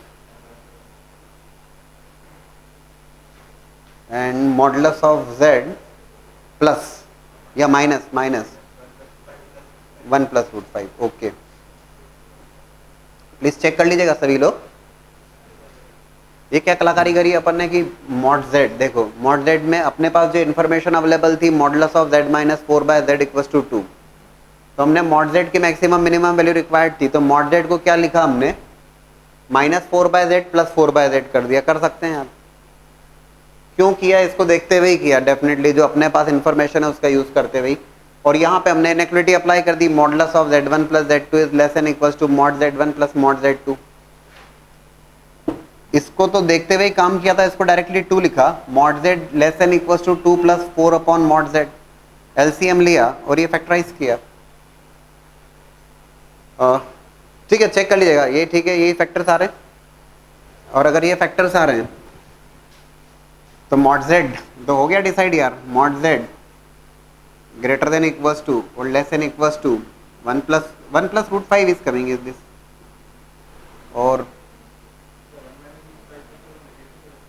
and modulus of z plus या minus 1 plus root 5। Okay, please check कर लीजिएगा सभी लोग। ये क्या कलाकारी करी अपन ने कि mod z, देखो mod z में अपने पास जो इन्फॉर्मेशन अवेलेबल थी modulus of z minus 4 by z equals to 2, तो हमने mod z की मैक्सिमम मिनिमम वैल्यू रिक्वायर्ड थी, तो mod z को क्या लिखा हमने minus 4 by z plus 4 by z कर दिया। कर सकते हैं आप, क्यों किया, इसको देखते हुए ही किया, डेफिनेटली जो अपने पास इन्फॉर्मेशन है उसका यूज करते हुए। और यहाँ पे हमने इनइक्वालिटी अप्लाई कर दी, modulus of z1 plus z2 is less N equals to mod z1 plus mod z2। इसको तो देखते हुए ही काम किया था, इसको डायरेक्टली 2 लिखा, mod z less N equals to 2 plus 4 upon mod z, LCM लिया और ये फैक्टराइज किया। ठीक है, चेक कर लीजिएगा, ये ठीक है, यही फैक्टर्स आ रहे हैं। और अगर ये फैक्टर्स आ रहे हैं तो मॉड z तो हो गया डिसाइड यार, mod z greater than equals to और less than equals to 1 plus root 5 is coming is this. और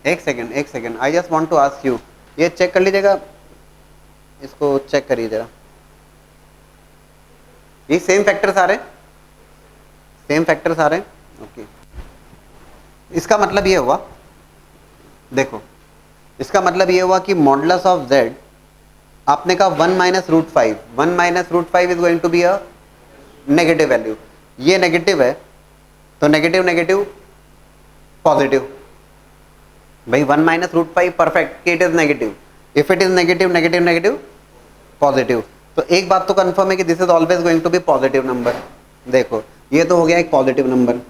एक second I just want to ask you, ये चेक कर लीजिएगा, इसको चेक करिए जरा, ये सेम फैक्टर्स आ रहे हैं, सेम फैक्टर्स आ रहे हैं। ओके, इसका मतलब ये हुआ, देखो इसका मतलब ये हुआ कि मॉडुलस ऑफ z आपने कहा 1 minus root 5, 1 minus root 5 is going to be a negative value, ये नेगेटिव है तो नेगेटिव नेगेटिव पॉजिटिव, भाई 1 minus root 5 perfect, it is negative, if it is negative negative negative positive, तो एक बात तो कंफर्म है कि this is always going to be positive number. देखो ये तो हो गया एक पॉजिटिव नंबर,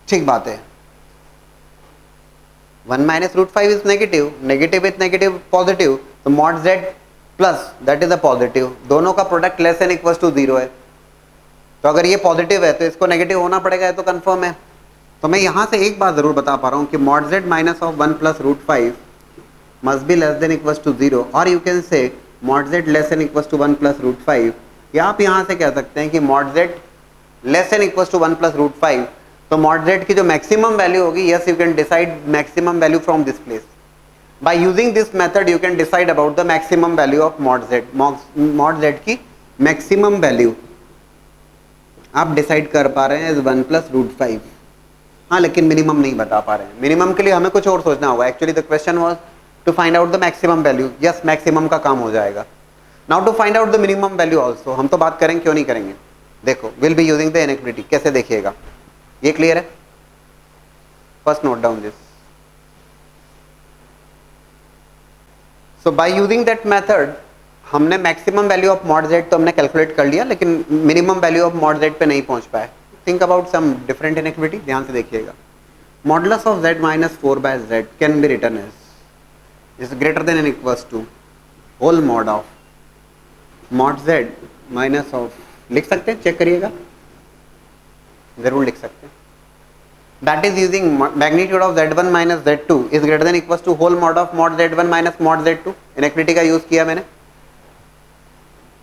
ठीक बात है, 1 minus root 5 is negative, negative with negative positive, तो mod z plus that is a positive, दोनों का product less N equals to 0 है, तो अगर ये पॉजिटिव है तो इसको नेगेटिव होना पड़ेगा, ये तो कंफर्म है। तो मैं यहां से एक बात जरूर बता पा रहा हूं कि mod z minus of 1 plus root 5 must be less than equals to 0, और you can say mod z less than equals to 1 plus root 5, या आप यहां से कह सकते हैं कि mod z less than equals to 1 plus root 5, तो मॉड z की जो मैक्सिमम वैल्यू होगी, yes you can decide maximum value from this place, by using this method you can decide about the maximum value of mod z, mod z की maximum value आप decide कर पा रहे हैं is 1 plus root 5। हाँ, लेकिन minimum नहीं बता पा रहे हैं, मिनिमम के लिए हमें कुछ और सोचना होगा। Actually the question was to find out the maximum value, yes maximum का काम हो जाएगा। Now to find out the minimum value also, हम तो बात करेंगे, क्यों नहीं करेंगे, देखो will be using the inequality, कैसे देखिएगा, ये क्लियर है, first note down this. So by using that method हमने maximum value of mod z तो हमने कैलकुलेट कर लिया, लेकिन minimum value of mod z पे नहीं पहुंच पाए। Think about some different inequality, ध्यान से देखिएगा। Modulus of z minus 4 by z can be written as is greater than and equals to whole mod of mod z minus of, लिख सकते हैं, चेक करिएगा, जरूर लिख सकते हैं, that is using magnitude of z1 minus z2 is greater than equals to whole mod of mod z1 minus mod z2, inequality का use किया मैंने।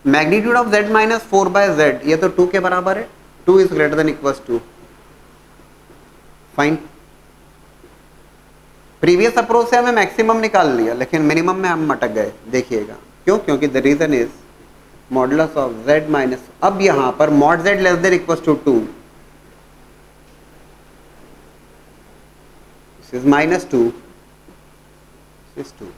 Magnitude of z minus 4 by z, ये तो 2 के बराबर है, 2 is greater than equals to, fine. Previous approach से हमें मैक्सिमम निकाल लिया, लेकिन मिनिमम में हम अटक गए, देखिएगा क्यों, क्योंकि the reason is modulus of z minus, अब यहां पर mod z less than equal to 2, this is -2, this is 2।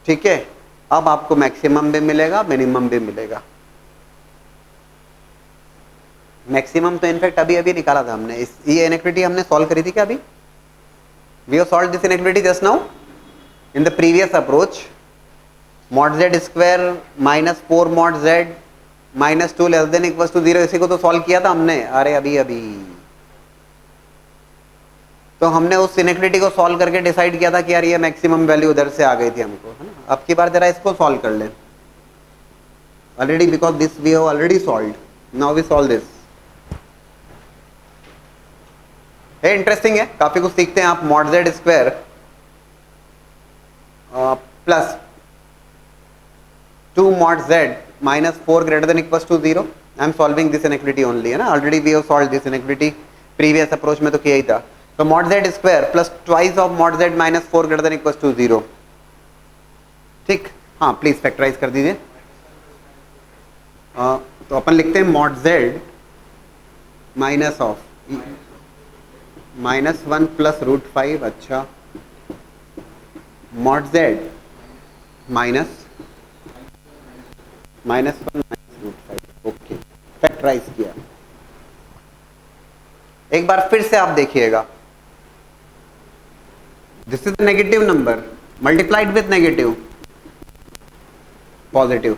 ठीक है, अब आपको मैक्सिमम भी मिलेगा, मिनिमम भी मिलेगा। मैक्सिमम तो इनफैक्ट अभी अभी निकाला था हमने, ये इनइक्वालिटी हमने सॉल्व करी थी क्या अभी? We have solved this inequality just now in the previous approach. Mod z square minus 4 mod z -2 less than equal to 0, इसी को तो सॉल्व किया था हमने, अरे अभी अभी। तो हमने उस इनइक्वालिटी को सॉल्व करके डिसाइड किया था कि यार ये मैक्सिमम वैल्यू उधर से आ गई थी हमको, है ना। अब की बार जरा इसको सॉल्व कर लें already, because this we have already solved, now we solve this. है इंटरेस्टिंग है, काफी कुछ सीखते हैं आप। Mod z square plus 2 mod z minus 4 greater than equals to 0। I am solving this inequality only, है ना, already we have solved this inequality previous approach में तो किया ही था। तो mod z square plus twice of mod z minus 4 greater than equals to 0। ठीक, हाँ प्लीज फैक्टराइज कर दीजिए। तो अपन लिखते हैं mod z minus of -1 plus √5, अच्छा mod z minus -1 minus √5, okay factorise किया। एक बार फिर से आप देखिएगा, this is negative number multiplied with negative positive,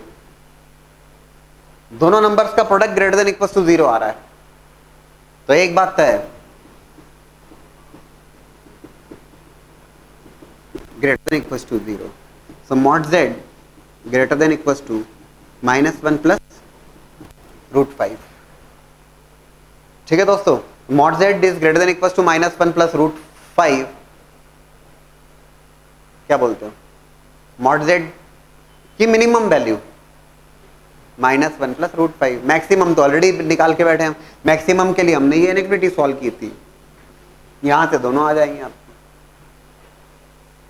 दोनों नंबर्स का product greater than equal to 0 आ रहा है। तो एक बात तय है, greater than equal to 0, so mod z greater than equal to -1 plus √5। ठीक है दोस्तों, mod z is greater than equal to -1 plus √5, क्या बोलते हो? mod z की मिनिमम वैल्यू -1 प्लस √5, मैक्सिमम तो ऑलरेडी निकाल के बैठे हम। मैक्सिमम के लिए हमने ये इनइक्वालिटी सॉल्व की थी, यहां से दोनों आ जाएंगे। आप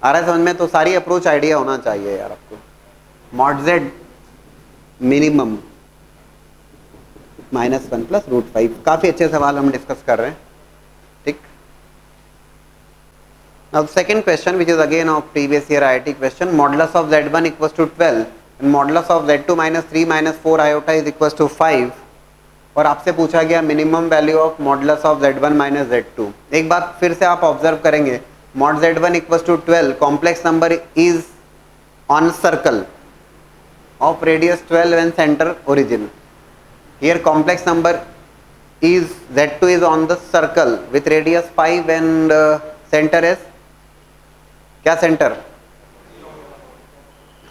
आ रहा है समझ में? तो सारी अप्रोच आइडिया होना चाहिए यार आपको। mod z मिनिमम -1 प्लस √5, काफी अच्छे सवाल हम डिस्कस कर रहे हैं। ठीक, now second question which is again of previous year IIT question, modulus of z1 equals to 12 and modulus of z2 -3 -4 iota is equals to 5, और आपसे पूछा गया minimum value of modulus of z1 -z2। एक बात फिर से आप observe करेंगे, mod z1 equals to 12, complex number is on circle of radius 12 and center origin. Here complex number is z2 is on the circle with radius 5 and center is क्या center?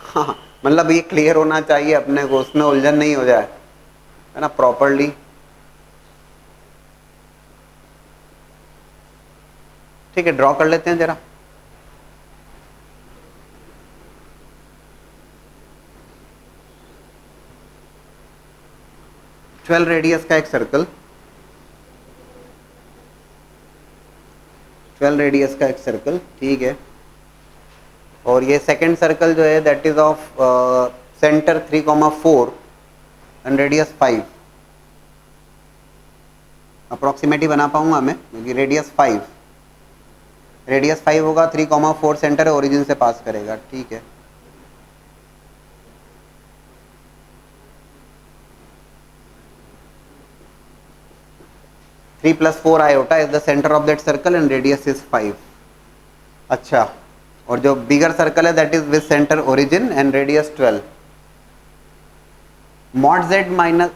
हाँ, मतलब ये क्लियर होना चाहिए अपने को, उसमें उलझन नहीं हो जाए, है ना, प्रॉपरली। ठीक है, ड्रॉ कर लेते हैं जरा। ट्वेल्व रेडियस का एक सर्कल, 12 रेडियस का एक सर्कल, ठीक है। और ये सेकंड सर्कल जो है that is of centre 3,4 and radius 5। Approximately बना पाऊंगा मैं क्योंकि रेडियस 5 होगा, 3,4 सेंटर ओरिजिन से पास करेगा, ठीक है। Three plus 4 iota is the centre of that circle and radius is 5। अच्छा, और जो बिगर सर्कल है that is with centre origin and radius 12। Mod z minus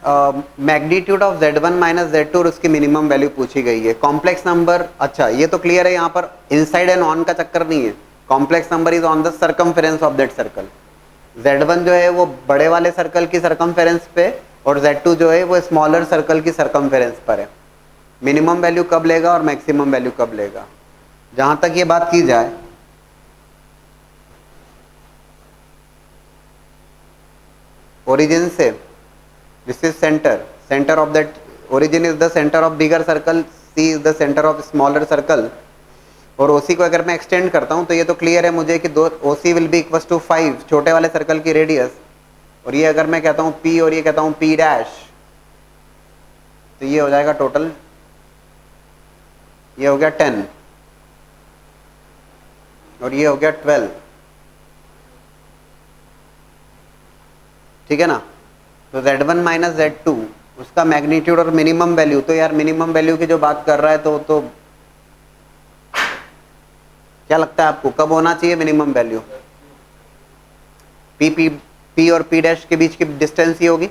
magnitude of z1 minus z2 और उसकी मिनिमम वैल्यू पूछी गई है। कॉम्प्लेक्स नंबर, अच्छा ये तो क्लियर है, यहाँ पर इनसाइड एंड ऑन का चक्कर नहीं है। Complex number is on the circumference of that circle. z1 जो है वो बड़े वाले सर्कल की सर्कमफेरेंस पे और z2 जो है वो स्मॉलर सर्कल की सर्कमफेरेंस पर है। मिनिमम वैल्यू कब लेगा और मैक्सिमम वैल्यू कब लेगा, जहां तक ये बात की जाए ओरिजिन से, this is centre of that origin is the centre of bigger circle, C is the centre of smaller circle. और ओसी को अगर मैं एक्सटेंड करता हूं तो ये तो क्लियर है मुझे कि दो ओसी विल बी इक्वल टू 5, छोटे वाले सर्कल की रेडियस और ये अगर मैं कहता हूँ P और ये कहता हूँ P डैश, तो ये हो जाएगा टोटल, ये हो गया 10 और ये हो गया 12, ठीक है ना। तो Z1 माइनस Z2 उसका मैग्नीट्यूड और मिनिमम वैल्यू, तो यार मिनिमम वैल्यू की जो बात कर रहा है तो क्या लगता है आपको कब होना चाहिए मिनिमम वैल्यू? P और P डैश के बीच की डिस्टेंस ही होगी।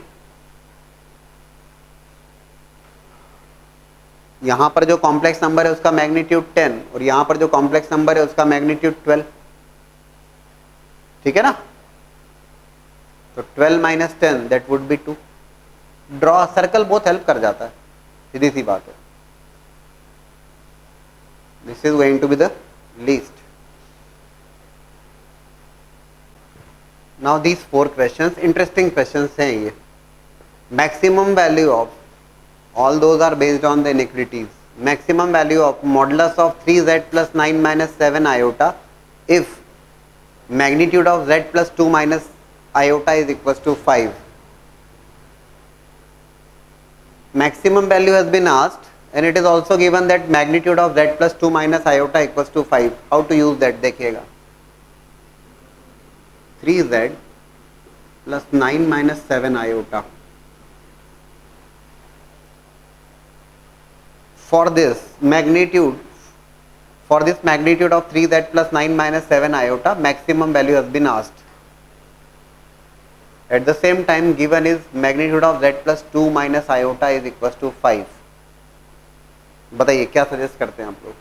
यहां पर जो कॉम्प्लेक्स नंबर है उसका मैग्नीट्यूड 10 और यहां पर जो कॉम्प्लेक्स नंबर है उसका मैग्नीट्यूड 12, ठीक है ना। तो 12 minus 10 that would be 2। Draw circle बहुत हेल्प कर जाता है, सीधी सी बात है। This is going to be the least. Now these 4 questions interesting questions हैं ये। Maximum value of, all those are based on the inequalities. Maximum value of modulus of 3z plus 9 minus 7 iota if magnitude of z plus 2 minus iota is equals to 5. Maximum value has been asked and it is also given that magnitude of z plus 2 minus iota equals to 5. How to use that देखिएगा। 3z plus 9 minus 7 iota. For this magnitude of 3z plus 9 minus 7 iota, maximum value has been asked. At the same time given is magnitude of z plus 2 minus iota is equals to 5. बताइए क्या suggest करते हैं आप लोग?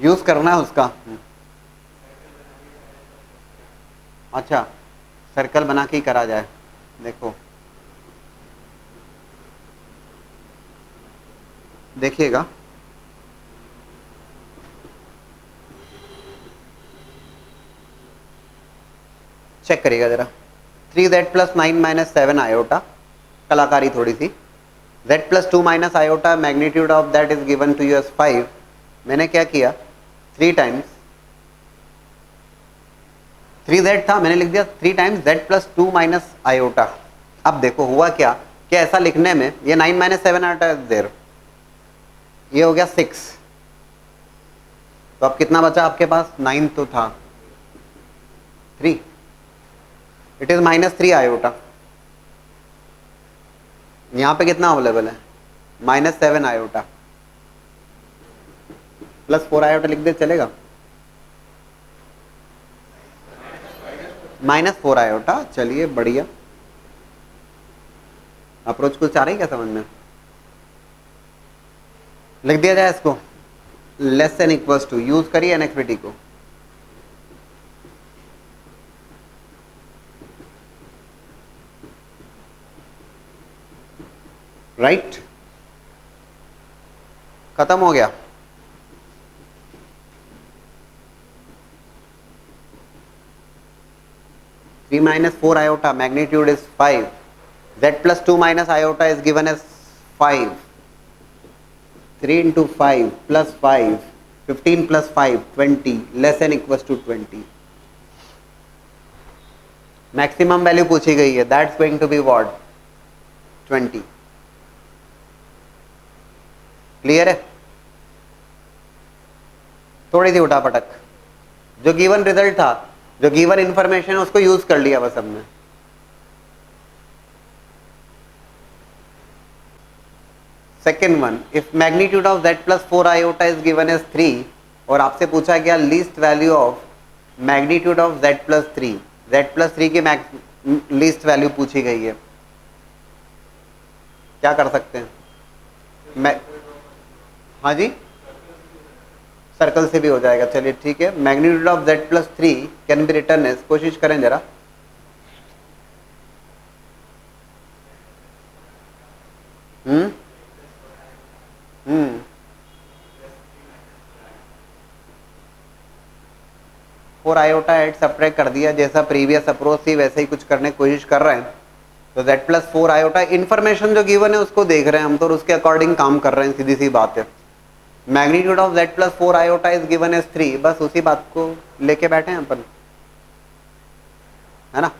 Use करना है उसका? अच्छा, सर्कल बना के ही करा जाए। देखो देखिएगा, चेक करिएगा जरा। 3z प्लस 9 माइनस 7 आयोटा, कलाकारी थोड़ी सी। z plus 2 minus iota, magnitude of that is given to you as 5। मैंने क्या किया, 3 टाइम्स 3z था, मैंने लिख दिया 3 times z plus 2 minus iota. अब देखो हुआ क्या, कि ऐसा लिखने में ये 9 माइनस 7 आयोटा इज देयर, ये हो गया 6। तो अब कितना बचा आपके पास? 9 तो था, 3, इट इज माइनस 3 आयोटा। यहां पे कितना अवेलेबल है? माइनस 7 आयोटा, प्लस 4 आयोटा लिख दे, चलेगा? माइनस 4 आयोटा, चलिए बढ़िया। अप्रोच कुछ आ रही क्या समझ में? लिख दिया जाए इसको, less than equals to, use करिए इनइक्वालिटी को। राइट, खत्म हो गया। Three minus 4 iota, magnitude is 5, z plus 2 minus iota is given as 5, 3 into 5 plus 5, 15 plus 5, 20, less than equals to 20. Maximum value पूछी गई है, that's going to be what? 20। Clear है? थोड़ी सी उठापटक, जो गिवन रिजल्ट था, जो गिवन इंफॉर्मेशन उसको use कर लिया बस हमने। Second one, if magnitude of z plus 4 iota is given as 3 और आपसे पूछा गया least value of magnitude of z plus 3, z plus 3 की लीस्ट वैल्यू पूछी गई है, क्या कर सकते हैं? हाँ जी, सर्कल से भी हो जाएगा, चलिए ठीक है। Magnitude of z plus 3 can be written as, कोशिश करें जरा। फोर आयोटा एट सब्ट्रैक्ट कर दिया, जैसा प्रीवियस अप्रोच थी वैसे ही कुछ करने की कोशिश कर रहे हैं। तो z प्लस 4 आयोटा, इन्फॉर्मेशन जो गिवन है उसको देख रहे हैं हम, तो उसके अकॉर्डिंग काम कर रहे हैं, सीधी सी बात है। Magnitude of z plus 4 iota is given as 3, बस उसी बात को लेके बैठे हैं अपन, है ना।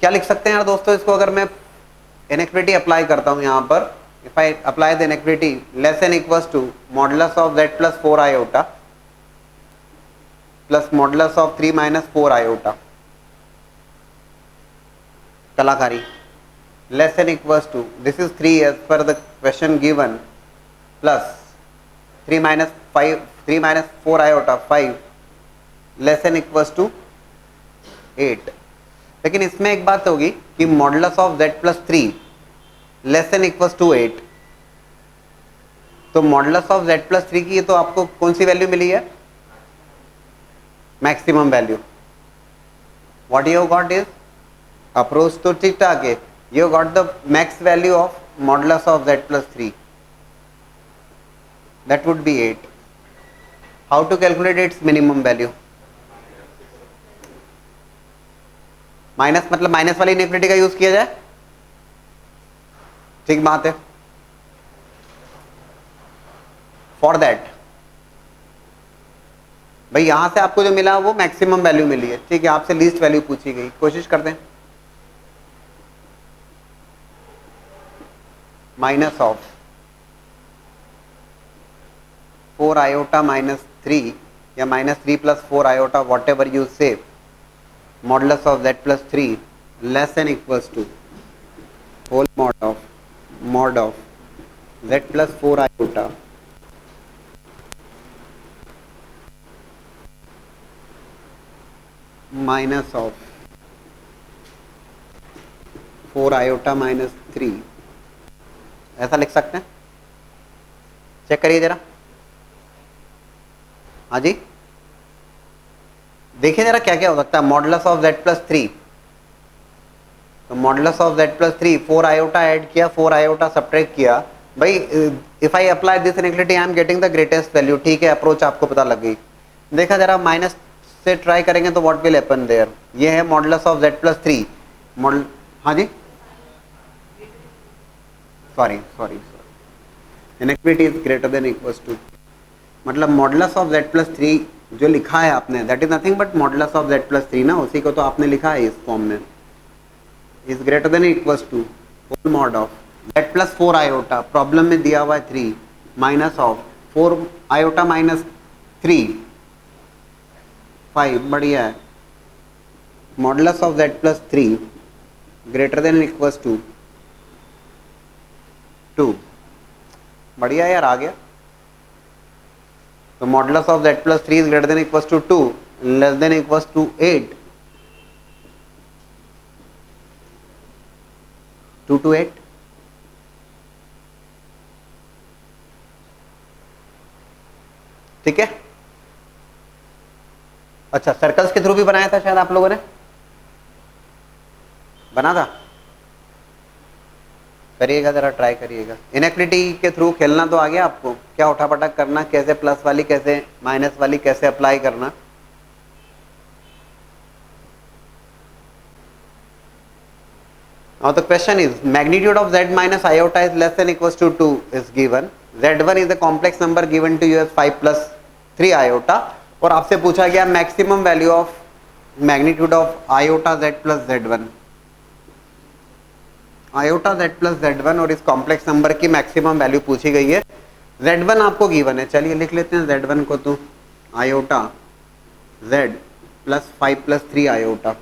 क्या लिख सकते हैं यार दोस्तों इसको, अगर मैं इनइक्विटी अप्लाई करता हूं यहां पर, if I apply the inequality less than equals to modulus of z plus 4 iota plus modulus of 3 minus 4 iota, कलाकारी less than equals to, this is 3 as per the question given, plus 3 minus 5, 3 minus 4 iota 5 less than equals to 8. लेकिन इसमें एक बात होगी कि modulus of z plus 3 less than equals to 8, तो modulus of z plus 3 की तो आपको कौन सी वैल्यू मिली है, maximum value. What you got is approach तो ठीक ठाक है, you got the max value of modulus of z plus 3, that would be 8. How to calculate its minimum value? Minus मतलब माइनस वाली इनइक्विटी का यूज किया जाए, ठीक बात है. फॉर दैट भाई यहां से आपको जो मिला वो मैक्सिमम वैल्यू मिली है, ठीक है, आपसे लीस्ट वैल्यू पूछी गई. कोशिश करते हैं. माइनस ऑफ 4 आयोटा माइनस 3 या minus 3 plus 4 iota, whatever you say, modulus of z plus 3 less than equals to whole mod of z plus 4 iota minus of 4 iota minus 3, ऐसा लिख सकते हैं. चेक करिए जरा. हाँ जी, देखिए जरा क्या क्या हो सकता है. मॉडुलस ऑफ z प्लस 3, तो modulus of z plus 3 4 iota add किया, 4 आयोटा सब्ट्रैक्ट किया. भाई if I apply this iniquity I am getting the greatest value, ठीक है, अप्रोच आपको पता लग गई. देखा जरा माइनस से ट्राई करेंगे तो व्हाट विल हैपन देयर. ये है modulus of z plus 3 model. हाँ जी, sorry inequity is greater than equals to, मतलब मॉडुलस ऑफ z प्लस 3 जो लिखा है आपने, that is nothing but modulus of z plus 3 ना, उसी को तो आपने लिखा है इस फॉर्म में, is greater than equals to whole mod of z plus 4 iota, problem में दिया हुआ है 3, माइनस ऑफ 4 आयोटा माइनस 3 5, बढ़िया है, modulus of z plus 3 greater than equals to 2, बढ़िया यार, आ गया. तो modulus of z plus 3 is greater than equals to 2 less than equals to 8, 2 to 8. ठीक है. अच्छा, सर्कल्स के थ्रू भी बनाया था शायद आप लोगों ने, बना था, करिएगा जरा, ट्राई करिएगा. इनइक्विटी के थ्रू खेलना तो आ गया आपको, क्या उठापटक करना, कैसे प्लस वाली कैसे माइनस वाली कैसे अप्लाई करना. Now the question is magnitude of z minus iota is less than equals to 2 is given. z1 is a complex number given to you as 5 plus 3 iota, और आपसे पूछा गया maximum value of magnitude of iota z plus z1, iota z plus z1 और इस complex number की maximum value पूछी गई है. z1 आपको गिवन है, चलिए लिख लेते हैं z1 को, तो iota z plus 5 plus 3 iota.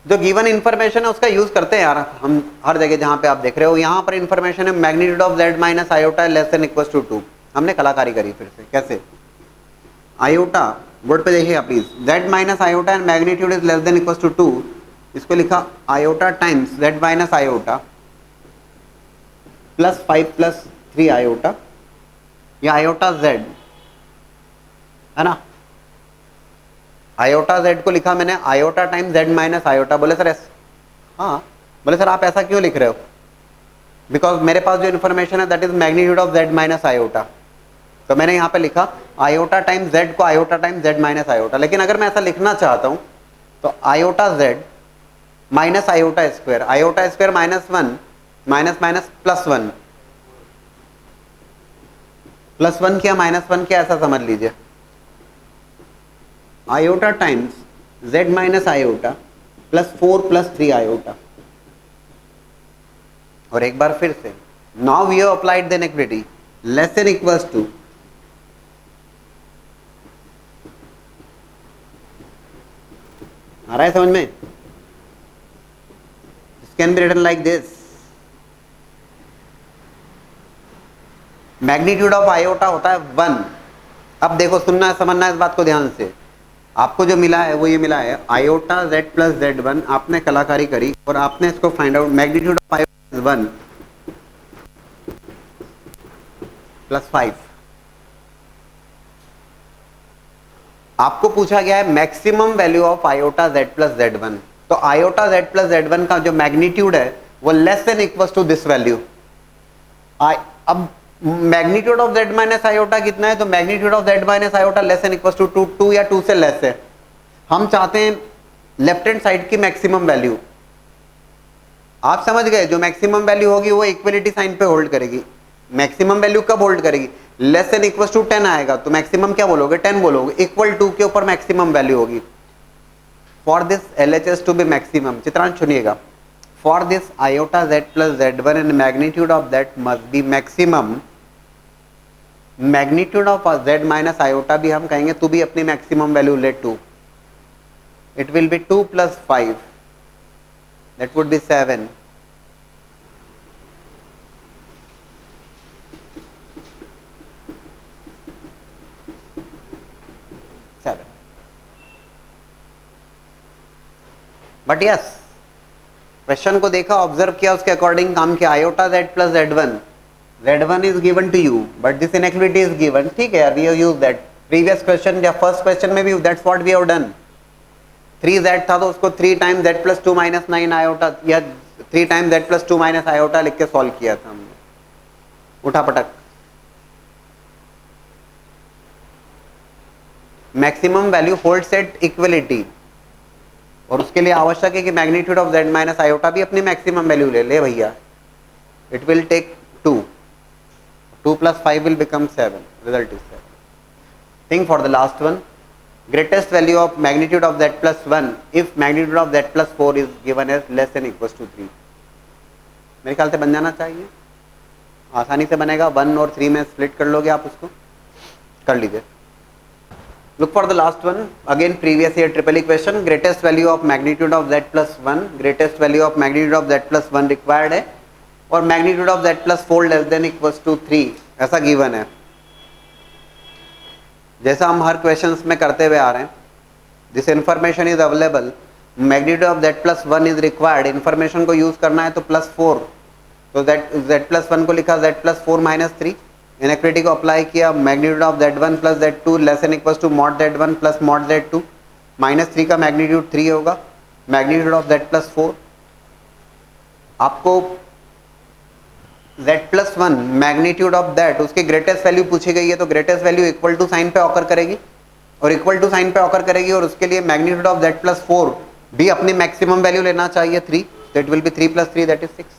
जो गिवन इंफॉर्मेशन है उसका यूज करते हैं यार हम हर जगह जहां पे आप देख रहे हो. यहां पर इंफॉर्मेशन है magnitude of z minus iota less than equals to 2. हमने कलाकारी करी फिर से, कैसे, आयोटा बोर्ड पे देखिएगा please, z minus iota and magnitude is less than equals to 2, इसको लिखा iota times z minus iota plus 5 plus 3 iota, या आयोटा z है ना, आयोटा z को लिखा मैंने iota time z minus iota. बोले सर हाँ, बोले सर आप ऐसा क्यों लिख रहे हो, बिकॉज मेरे पास जो इन्फॉर्मेशन है that is magnitude of z minus iota, तो मैंने यहाँ पे लिखा आयोटा टाइम z को iota time z minus iota. लेकिन अगर मैं ऐसा लिखना चाहता हूँ तो iota z minus iota square minus 1 minus minus plus 1, plus 1 किया माइनस 1 किया, ऐसा समझ लीजिए. Iota times z minus iota +4 + 3 iota. और एक बार फिर से, now we have applied the inequality, less than equals to, आ रहा है समझ में? This can be written like this, magnitude of iota होता है 1। अब देखो, सुनना है, समझना है इस बात को ध्यान से। आपको जो मिला है वो ये मिला है, आयोटा z + z1, आपने कलाकारी करी और आपने इसको find out, magnitude of iota is 1 + 5। आपको पूछा गया है maximum value of iota z + z1, तो आयोटा z + z1 का जो मैग्नीट्यूड है वो less than equals to this value. अब magnitude of z minus iota कितना है, तो magnitude of z minus iota less than equals to 2 या 2 से लेस है। हम चाहते हैं लेफ्ट हैंड साइड की मैक्सिमम वैल्यू। आप समझ गए, जो मैक्सिमम वैल्यू होगी वो इक्वलिटी साइन पे होल्ड करेगी। मैक्सिमम वैल्यू कब होल्ड करेगी, लेस देन इक्वल्स टू 10 आएगा तो मैक्सिमम क्या बोलोगे, 10 बोलोगे, इक्वल टू के ऊपर मैक्सिमम वैल्यू होगी। For this LHS to be maximum, Chitransh सुनिएगा, for this iota z + z1 and magnitude of that must be maximum. Magnitude of z minus iota भी हम कहेंगे तो भी अपनी मैक्सिमम वैल्यू लेट 2, it will be 2 + 5, that would be 7, but yes, question को देखा, ऑब्जर्व किया, उसके अकॉर्डिंग काम किया। Iota z + z1 is given to you but this inequality is given, ठीक है यार, we have used that previous question या फर्स्ट क्वेश्चन में भी, that's what we have done. 3z था तो उसको 3 टाइम z + 2 - 9 आयोटा या 3 टाइम z + 2 - आयोटा लिख के सॉल्व किया था हमने, उठापटक। Maximum value holds at equality, और उसके लिए आवश्यक है कि magnitude of z minus iota भी अपनी मैक्सिमम वैल्यू ले ले भैया। It will take 2 + 5 will become 7, result is 7. Think for the last one, greatest value of magnitude of z + 1 if magnitude of z + 4 is given as less than equals to 3। मेरे ख्याल से बन जाना चाहिए, आसानी से बनेगा। 1 और 3 में स्प्लिट कर लोगे आप, उसको कर लीजिए। Look for the last one, again previous year triple question, greatest value of magnitude of z + 1, greatest value of magnitude of z + 1 required है, और magnitude of z + 4 less than equals to 3 ऐसा given है। जैसा हम हर questions में करते हुए आ रहे हैं, this information is available, magnitude of z + 1 is required, information को यूज करना है तो +4, तो z + 1 को लिखा z + 4 - 3, इनइक्वालिटी को अप्लाई किया, magnitude of z1 + z2 less than equals to mod z1 + mod z2, -3 का मैग्नीट्यूड 3 होगा, मैग्नीट्यूड ऑफ z + 4। आपको z + 1 मैग्नीट्यूड ऑफ दैट, उसकी ग्रेटेस्ट वैल्यू पूछी गई है, तो greatest value equal to sign पे ऑकर करेगी, और इक्वल टू साइन पे ऑकर करेगी, और उसके लिए मैग्नीट्यूड ऑफ z + 4 भी अपनी मैक्सिमम वैल्यू लेना चाहिए 3, that will B 3 + 3 that is 6।